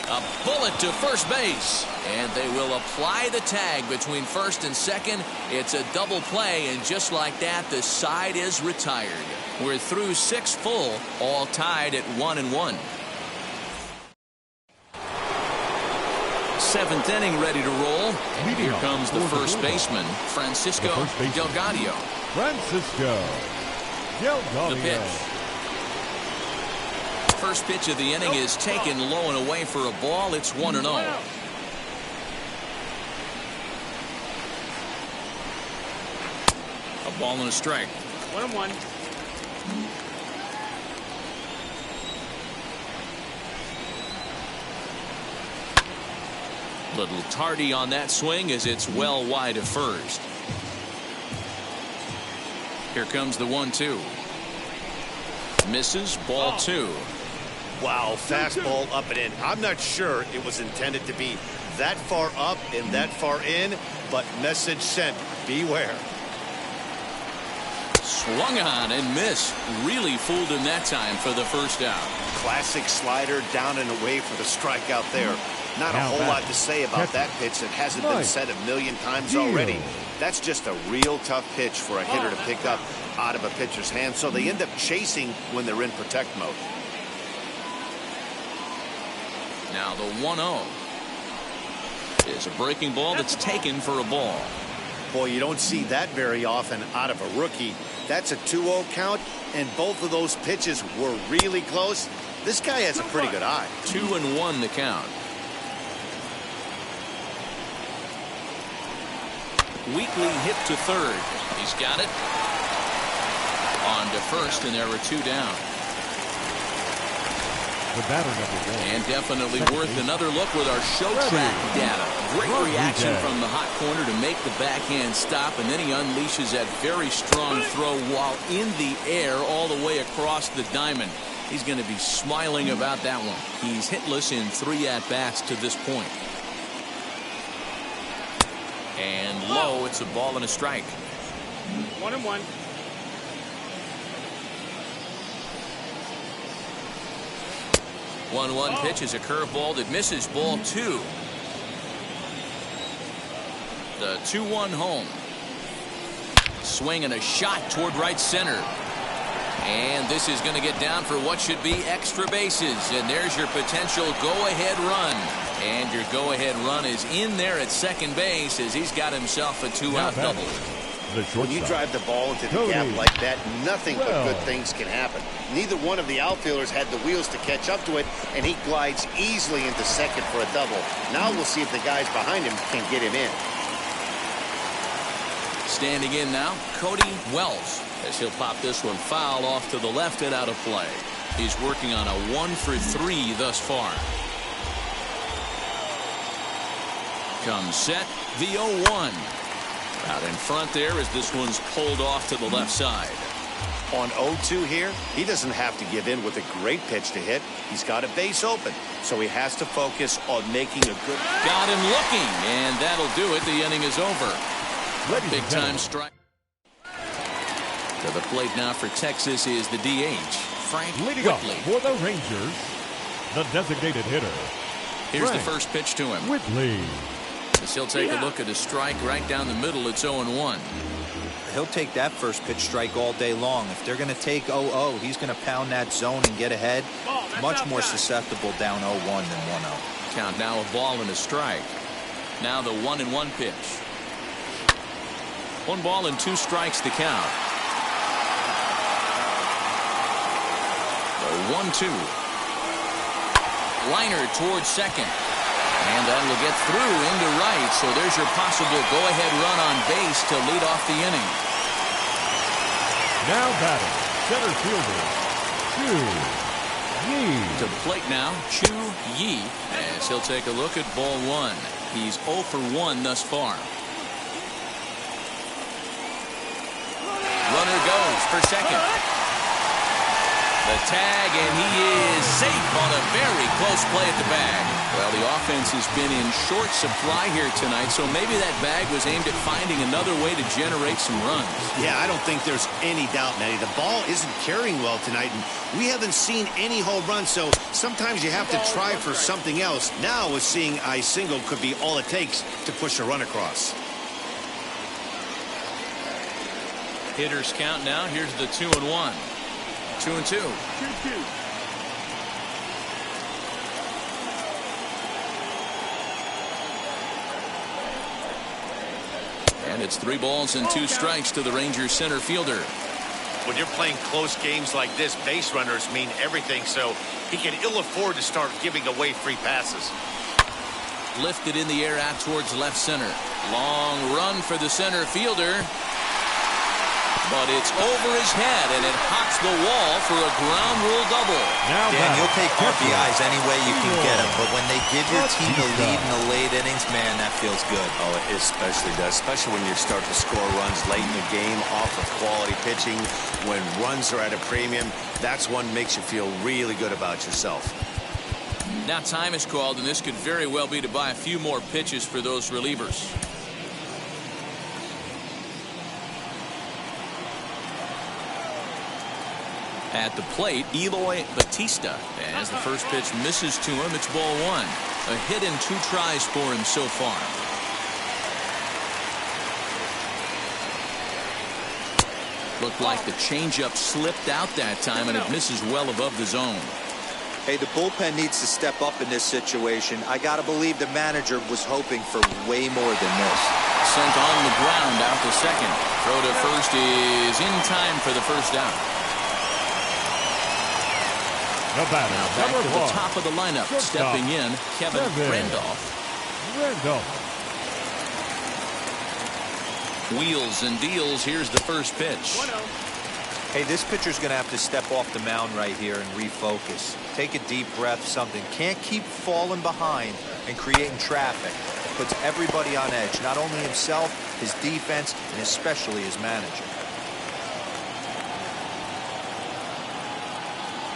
A bullet to first base, and they will apply the tag between first and second. It's a double play, and just like that, the side is retired. We're through 6 full, all tied at 1-1. 7th inning ready to roll, and here comes the first baseman, Francisco Delgado. Francisco Delgado. The pitch. First pitch of the inning is taken low and away for a ball. It's 1-0. A ball and a strike. 1-1. Little tardy on that swing as it's well wide of first. Here comes the 1-2. Misses, ball 2. Wow, fastball up and in. I'm not sure it was intended to be that far up and that far in, but message sent. Beware. Swung on and missed. Really fooled him that time for the first out. Classic slider down and away for the strikeout there. Not a whole lot to say about that pitch that hasn't been said a million times already. That's just a real tough pitch for a hitter to pick up out of a pitcher's hand, so they end up chasing when they're in protect mode. Now the 1-0 is a breaking ball that's taken for a ball. Boy, you don't see that very often out of a rookie. That's a 2-0 count, and both of those pitches were really close. This guy has a pretty good eye. 2-1 the count. Weekly hit to third. He's got it. On to first, and there were 2 down. The batter number 1. And definitely worth another look with our show track data. Great reaction from the hot corner to make the backhand stop, and then he unleashes that very strong throw while in the air all the way across the diamond. He's going to be smiling about that one. He's hitless in 3 at-bats to this point. And low, it's a ball and a strike. 1-1. One pitch is a curveball that misses, ball 2. The 2-1 home. Swing and a shot toward right center. And this is going to get down for what should be extra bases. And there's your potential go-ahead run. And your go-ahead run is in there at second base as he's got himself a two-out double. When you drive the ball into the gap like that, nothing but good things can happen. Neither one of the outfielders had the wheels to catch up to it, and he glides easily into second for a double. Now we'll see if the guys behind him can get him in. Standing in now, Cody Wells, as he'll pop this one foul off to the left and out of play. He's working on a 1-for-3 thus far. Comes set, the 0-1. Out in front there as this one's pulled off to the left side. On 0-2 here, he doesn't have to give in with a great pitch to hit. He's got a base open, so he has to focus on making a good... Got him looking, and that'll do it. The inning is over. Big-time strike. To the plate now for Texas is the DH, Frank Leading off Whitley. for the Rangers, the designated hitter. Here's the first pitch to him. Whitley. As he'll take a look at a strike right down the middle. It's 0-1. He'll take that first pitch strike all day long. If they're going to take 0-0, he's going to pound that zone and get ahead. Much more susceptible down 0-1 than 1-0. Count now a ball and a strike. Now the 1-1 pitch. 1 ball and 2 strikes to count. The 1-2. Liner towards second. And that'll get through into right. So there's your possible go-ahead run on base to lead off the inning. Now batting, center fielder, Chu Yi. To the plate now, Chu Yi, as he'll take a look at ball 1. He's 0 for 1 thus far. Runner goes for second. The tag, and he is safe on a very close play at the bag. Well, the offense has been in short supply here tonight, so maybe that bag was aimed at finding another way to generate some runs. Yeah, I don't think there's any doubt, Matty. The ball isn't carrying well tonight, and we haven't seen any home runs, so sometimes you have to try for something else. Now, with seeing a single could be all it takes to push a run across. Hitters count now. Here's the 2-1. 2-2. 2-2. And it's 3 balls and 2 strikes to the Rangers center fielder. When you're playing close games like this, base runners mean everything, so he can ill afford to start giving away free passes. Lifted in the air out towards left center. Long run for the center fielder. But it's over his head, and it hops the wall for a ground rule double. Now Dan, you'll take RBIs any way you can get them, but when they give your team the lead in the late innings, man, that feels good. Oh, it especially does, especially when you start to score runs late in the game off of quality pitching. When runs are at a premium, that's what makes you feel really good about yourself. Now time is called, and this could very well be to buy a few more pitches for those relievers. At the plate, Eloy Batista, as the first pitch misses to him. It's ball 1. A hit and 2 tries for him so far. Looked like the changeup slipped out that time, and it misses well above the zone. Hey, the bullpen needs to step up in this situation. I got to believe the manager was hoping for way more than this. Sent on the ground out to second. Throw to first is in time for the first down. The batter, Now back to the top of the lineup. Stepping in, Kevin Randolph. Wheels and deals. Here's the first pitch. 1-0. Hey, this pitcher's going to have to step off the mound right here and refocus. Take a deep breath, something. Can't keep falling behind and creating traffic. It puts everybody on edge, not only himself, his defense, and especially his manager.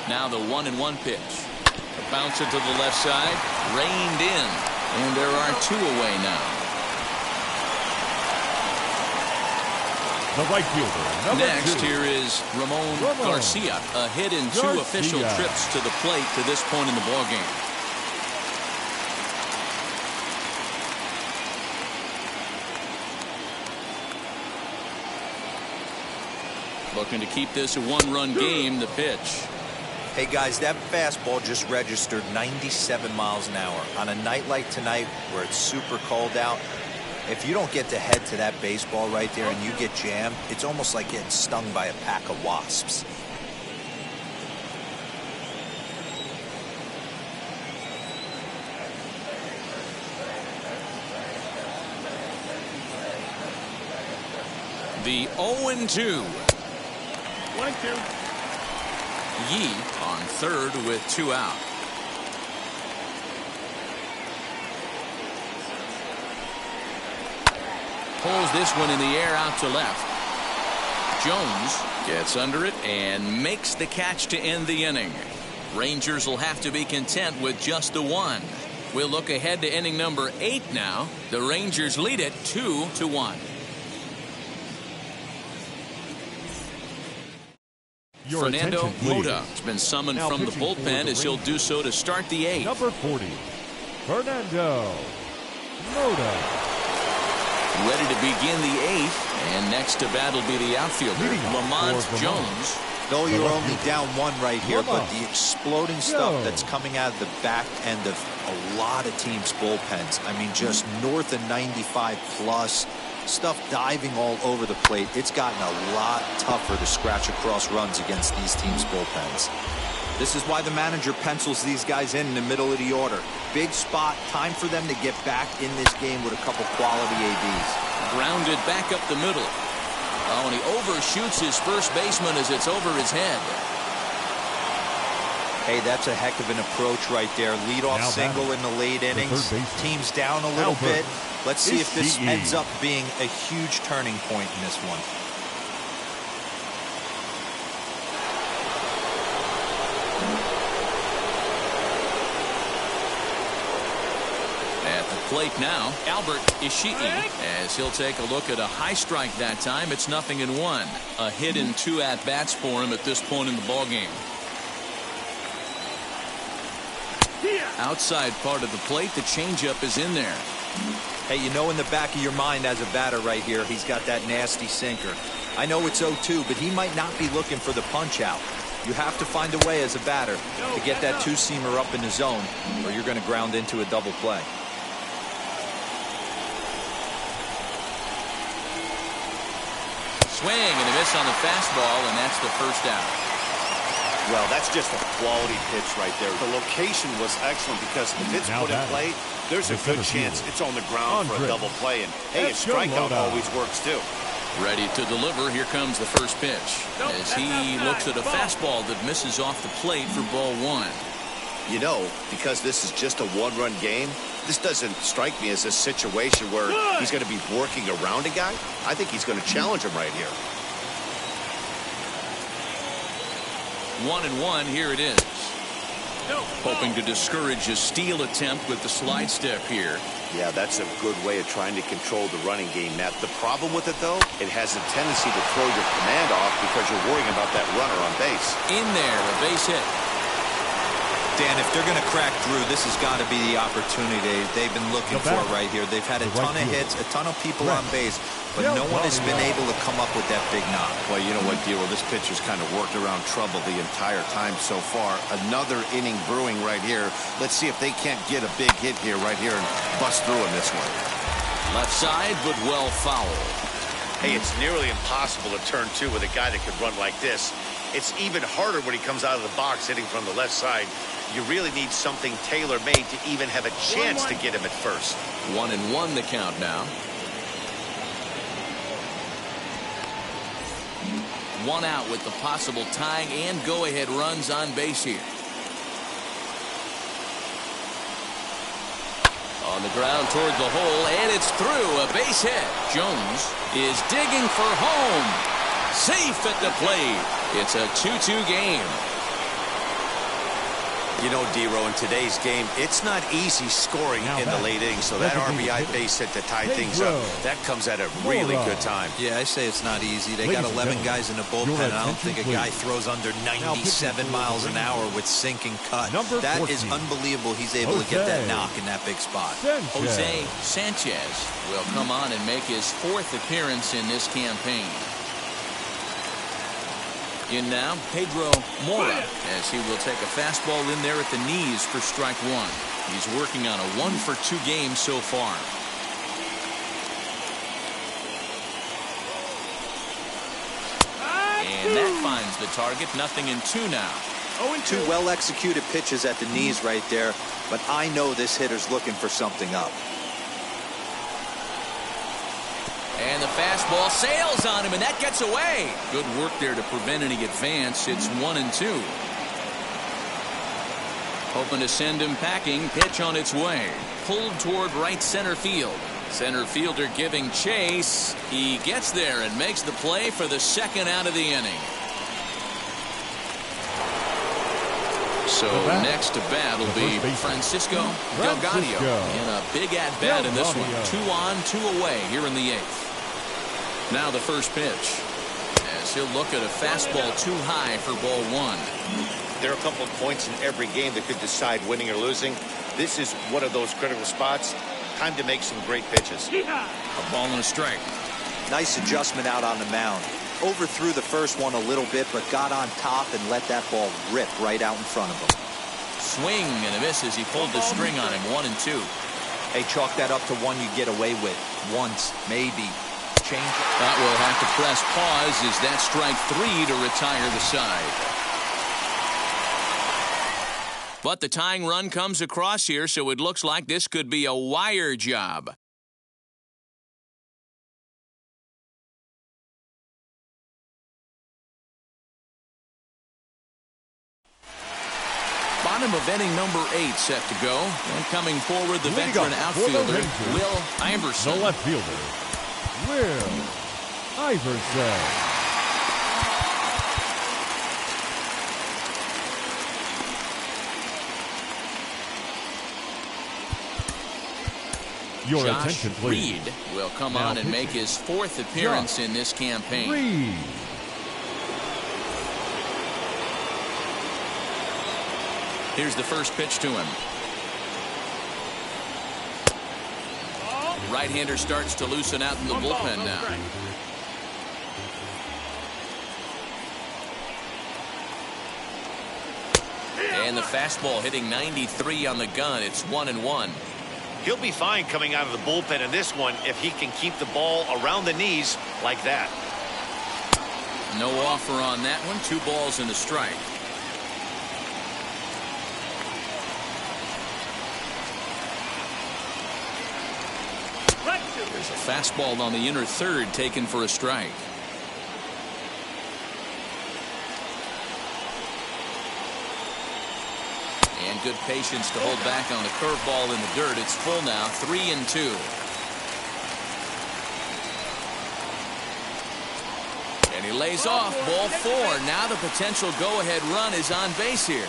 Now the 1-1 pitch. A bouncer to the left side, reined in, and there are 2 away now. The right fielder, number Next 2. here is Ramon Garcia, a hit in 2 official trips to the plate to this point in the ballgame. Looking to keep this a 1-run game. The pitch. Hey guys, that fastball just registered 97 miles an hour. On a night like tonight where it's super cold out, if you don't get to head to that baseball right there and you get jammed, it's almost like getting stung by a pack of wasps. The 0-2. 1-2. Yee on third with 2 out. Pulls this one in the air out to left. Jones gets under it and makes the catch to end the inning. Rangers will have to be content with just the one. We'll look ahead to inning number 8 now. The Rangers lead it 2-1. Fernando Mota has been summoned from the bullpen as he'll do so to start the 8th. Number 40, Fernando Mota. Ready to begin the 8th, and next to bat will be the outfielder, Lamont Jones. No, you're only down 1 right here, but the exploding stuff that's coming out of the back end of a lot of teams' bullpens. I mean, just north of 95 plus. Stuff diving all over the plate. It's gotten a lot tougher to scratch across runs against these teams' bullpens. This is why the manager pencils these guys in the middle of the order. Big spot, time for them to get back in this game with a couple quality ABs. Grounded back up the middle. Oh, and he overshoots his first baseman as it's over his head. Hey, that's a heck of an approach right there. Leadoff single in the late innings. Team's down a little bit. Let's see if this ends up being a huge turning point in this one. At the plate now, Albert Ishii, as he'll take a look at a high strike that time. It's 0-1. A hit in 2 at-bats for him at this point in the ballgame. Outside part of the plate, the changeup is in there. Hey, you know in the back of your mind as a batter right here, he's got that nasty sinker. I know it's 0-2, but he might not be looking for the punch out. You have to find a way as a batter to get that 2-seamer up in the zone, or you're going to ground into a double play. Swing and a miss on the fastball, and that's the first out. Well, that's just a quality pitch right there. The location was excellent because if it's put in play, there's a good chance it's on the ground for a double play. And hey, a strikeout always works too. Ready to deliver. Here comes the first pitch as he looks at a fastball that misses off the plate for ball 1. You know, because this is just a 1-run game, this doesn't strike me as a situation where he's going to be working around a guy. I think he's going to challenge him right here. 1-1, here it is. Hoping to discourage a steal attempt with the slide step here. Yeah, that's a good way of trying to control the running game, Matt. The problem with it, though, it has a tendency to throw your command off because you're worrying about that runner on base. In there, a base hit. Dan, if they're going to crack through, this has got to be the opportunity they've been looking for right here. They've had a ton of hits, a ton of people on base, but no one has been able to come up with that big knock. Well, you know what, Dero, this pitcher's kind of worked around trouble the entire time so far. Another inning brewing right here. Let's see if they can't get a big hit here right here and bust through in this one. Left side, but well fouled. Hey, it's nearly impossible to turn 2 with a guy that could run like this. It's even harder when he comes out of the box hitting from the left side. You really need something tailor-made to even have a chance to get him at first. 1-1 the count now. 1 out with the possible tying and go-ahead runs on base here. On the ground toward the hole, and it's through. A base hit. Jones is digging for home. Safe at the plate. It's a 2-2 game. You know, Dero, in today's game, it's not easy scoring in the late innings, so that RBI base hit to tie things up, that comes at a really good time. Yeah, I say it's not easy. They got 11 guys in the bullpen, and I don't think a guy throws under 97 miles an hour with sinking cut. That is unbelievable he's able to get that knock in that big spot. Jose Sanchez will come on and make his 4th appearance in this campaign. In now, Pedro Mora, as he will take a fastball in there at the knees for strike one. He's working on a 1-for-2 game so far. And that finds the target. 0-2 now. 2 well-executed pitches at the knees right there, but I know this hitter's looking for something up. And the fastball sails on him, and that gets away. Good work there to prevent any advance. It's 1-2. Hoping to send him packing. Pitch on its way. Pulled toward right center field. Center fielder giving chase. He gets there and makes the play for the second out of the inning. So next to bat will be Francisco Delgado in a big at-bat in this one. 2 on, 2 away here in the 8th. Now the first pitch, as he'll look at a fastball too high for ball 1. There are a couple of points in every game that could decide winning or losing. This is one of those critical spots. Time to make some great pitches. A ball and a strike. Nice adjustment out on the mound. Overthrew the first one a little bit, but got on top and let that ball rip right out in front of him. Swing and a miss as he pulled the string on him. 1-2. Hey, chalk that up to one you get away with. Once, maybe. Change it. That will have to press pause as that strike 3 to retire the side. But the tying run comes across here, so it looks like this could be a wire job. Bottom of inning number 8 set to go. And coming forward, the veteran outfielder, Will Iverson. The left fielder, Will Iverson. Your Josh attention, please. Reed will come on and make his 4th appearance in this campaign. Reed. Here's the first pitch to him. Right-hander starts to loosen out in the bullpen now. And the fastball hitting 93 on the gun. It's 1-1. He'll be fine coming out of the bullpen in this one if he can keep the ball around the knees like that. No offer on that one. 2 balls and a strike. There's a fastball on the inner third taken for a strike. And good patience to hold back on the curveball in the dirt. It's full now. 3-2. And he lays off. Ball 4. Now the potential go-ahead run is on base here.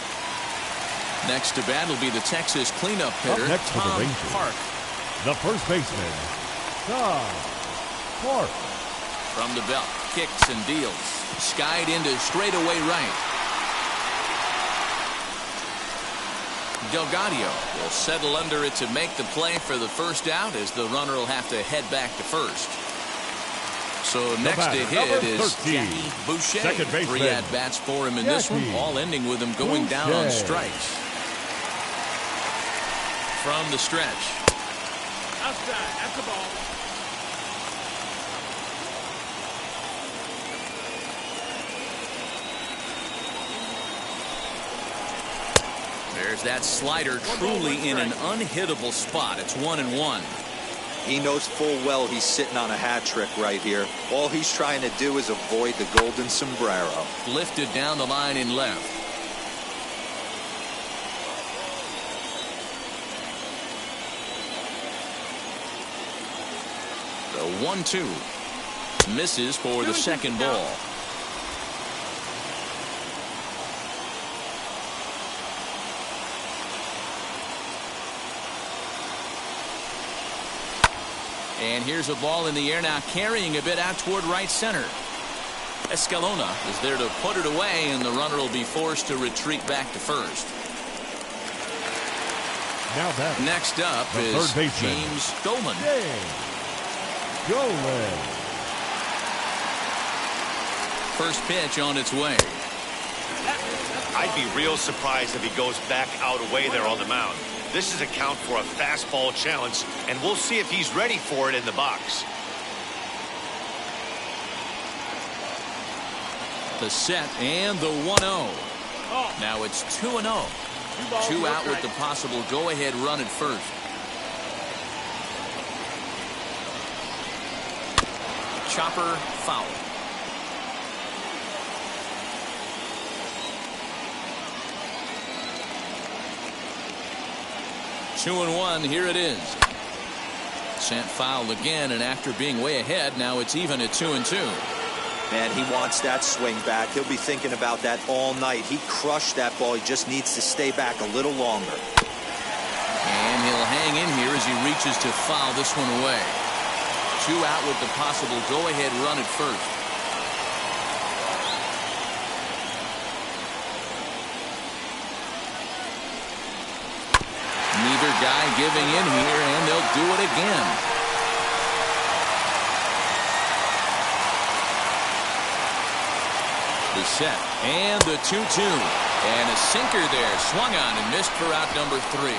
Next to bat will be the Texas cleanup hitter, Tom Park. The first baseman, Tom Park. From the belt, kicks and deals. Skied into straightaway right. Delgado will settle under it to make the play for the first out, as the runner will have to head back to first. So next to hit is Jackie Boucher. 3 at-bats for him in this one, all ending with him going down on strikes. From the stretch. Outside, that's the ball. There's that slider, truly in an unhittable spot. It's 1-1. He knows full well he's sitting on a hat trick right here. All he's trying to do is avoid the golden sombrero. Lifted down the line in left. The 1-2. Misses for the second ball. And here's a ball in the air now, carrying a bit out toward right center. Escalona is there to put it away, and the runner will be forced to retreat back to first. Now that next up is James Dolan. first pitch on its way. I'd be real surprised if he goes back out away there on the mound. This is a count for a fastball challenge, and we'll see if he's ready for it in the box. The set and the 1-0. Now it's 2-0. 2 out with the possible go-ahead run at first. Chopper foul. Two and one. Here it is. Sent foul again, and after being way ahead, now it's even at 2-2. Man, he wants that swing back. He'll be thinking about that all night. He crushed that ball. He just needs to stay back a little longer. And he'll hang in here as he reaches to foul this one away. 2 out with the possible go-ahead run at first. Neither guy giving in here, and they'll do it again. The set and the 2-2, and a sinker there, swung on and missed for out number 3.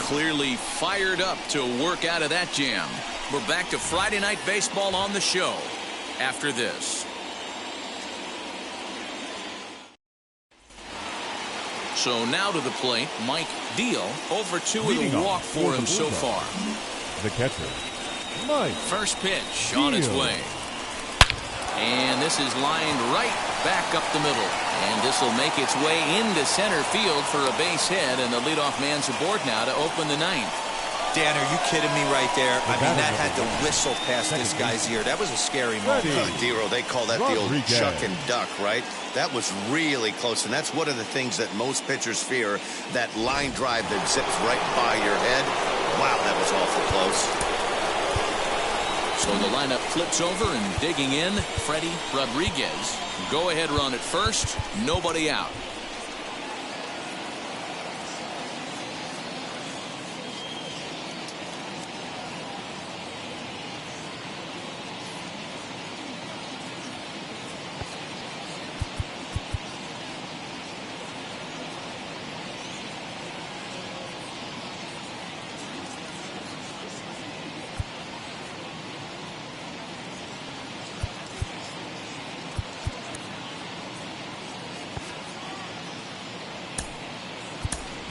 Clearly fired up to work out of that jam. We're back to Friday Night Baseball on the show after this. So now to the plate, Mike Deal. Over 2 with a walk for him so far. The catcher, Mike. First pitch on its way. And this is lined right back up the middle. And this will make its way into center field for a base hit, and the leadoff man's aboard now to open the 9th. Dan, are you kidding me right there? I mean, that had to whistle past this guy's ear. That was a scary moment. Dero, they call that the old chuck and duck, right? That was really close, and that's one of the things that most pitchers fear, that line drive that zips right by your head. Wow, that was awful close. So the lineup flips over, and digging in, Freddie Rodriguez. Go-ahead run at first, nobody out.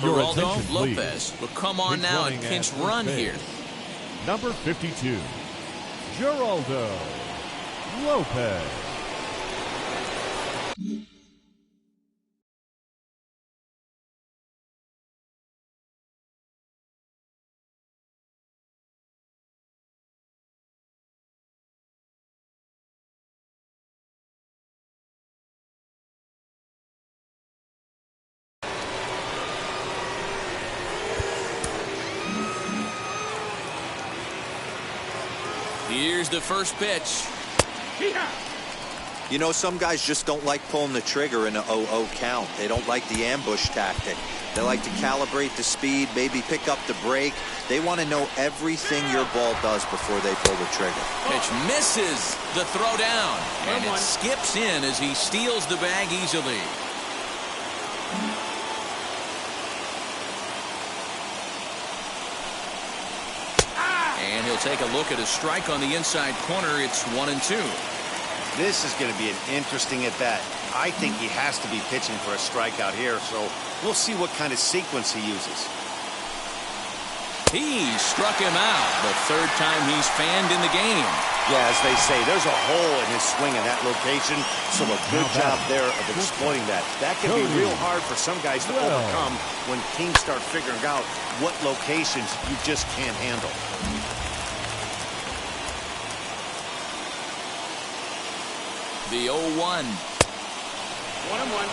Geraldo Lopez will come on now and pinch run here. Number 52, Geraldo Lopez. Here's the first pitch. You know, some guys just don't like pulling the trigger in an 0-0 count. They don't like the ambush tactic. They like to calibrate the speed, maybe pick up the break. They want to know everything your ball does before they pull the trigger. Pitch misses the throw down, and it skips in as he steals the bag easily. And he'll take a look at a strike on the inside corner. It's 1-2. This is going to be an interesting at bat. I think he has to be pitching for a strikeout here, so we'll see what kind of sequence he uses. He struck him out the third time he's fanned in the game. Yeah, as they say, there's a hole in his swing in that location, so a good job there of exploiting that. That can be real hard for some guys to overcome when teams start figuring out what locations you just can't handle. The 0-1. 1-1.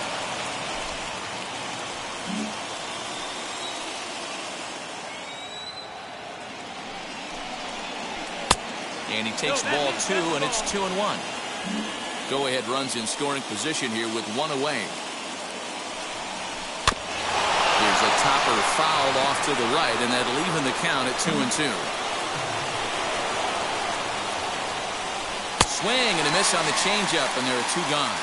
And he takes ball 2, and it's 2-1. Go-ahead runs in scoring position here with 1 away. Here's a topper fouled off to the right, and that'll even the count at 2-2. swing and a miss on the changeup, and there are two gone.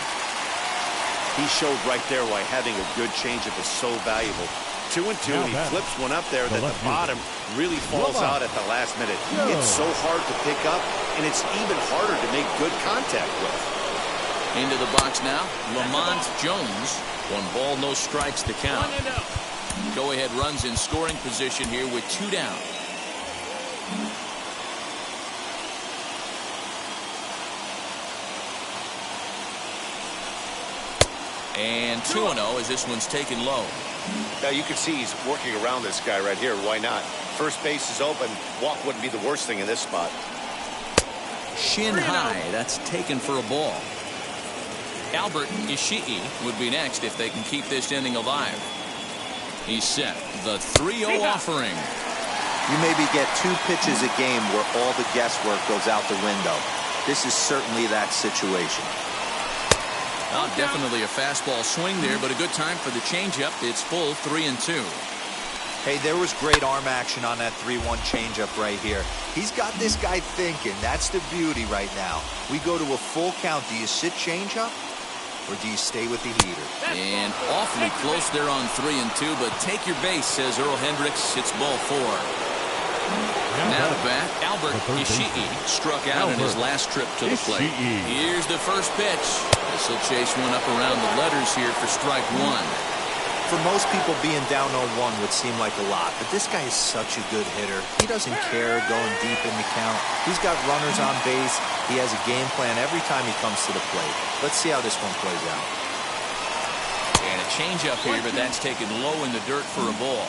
He showed right there why having a good changeup is so valuable. 2-2, and he flips one up there that the bottom really falls out at the last minute. It's so hard to pick up, and it's even harder to make good contact with. Into the box now, Lamont Jones. 1 ball, no strikes to count. Go-ahead runs in scoring position here with 2 down. And 2-0 as this one's taken low. Now you can see he's working around this guy right here. Why not? First base is open. Walk wouldn't be the worst thing in this spot. Shin high. That's taken for a ball. Albert Ishii would be next if they can keep this inning alive. He's set. The 3-0 offering. You maybe get 2 pitches a game where all the guesswork goes out the window. This is certainly that situation. Oh, definitely a fastball swing there, but a good time for the changeup. It's full 3-2. Hey, there was great arm action on that 3-1 changeup right here. He's got this guy thinking. That's the beauty right now. We go to a full count. Do you sit changeup, or do you stay with the heater? And awfully close there on 3-2, but take your base, says Earl Hendricks. It's ball 4. Now to bat, Albert Ishii struck out in his last trip to the plate. Here's the first pitch. This will chase one up around the letters here for strike 1. For most people, being down 0-1 would seem like a lot, but this guy is such a good hitter. He doesn't care going deep in the count. He's got runners on base. He has a game plan every time he comes to the plate. Let's see how this one plays out. And a changeup here, but that's taken low in the dirt for a ball.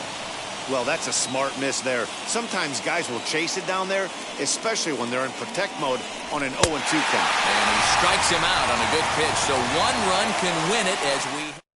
Well, that's a smart miss there. Sometimes guys will chase it down there, especially when they're in protect mode on an 0-2 count. And he strikes him out on a good pitch, so 1 run can win it as we...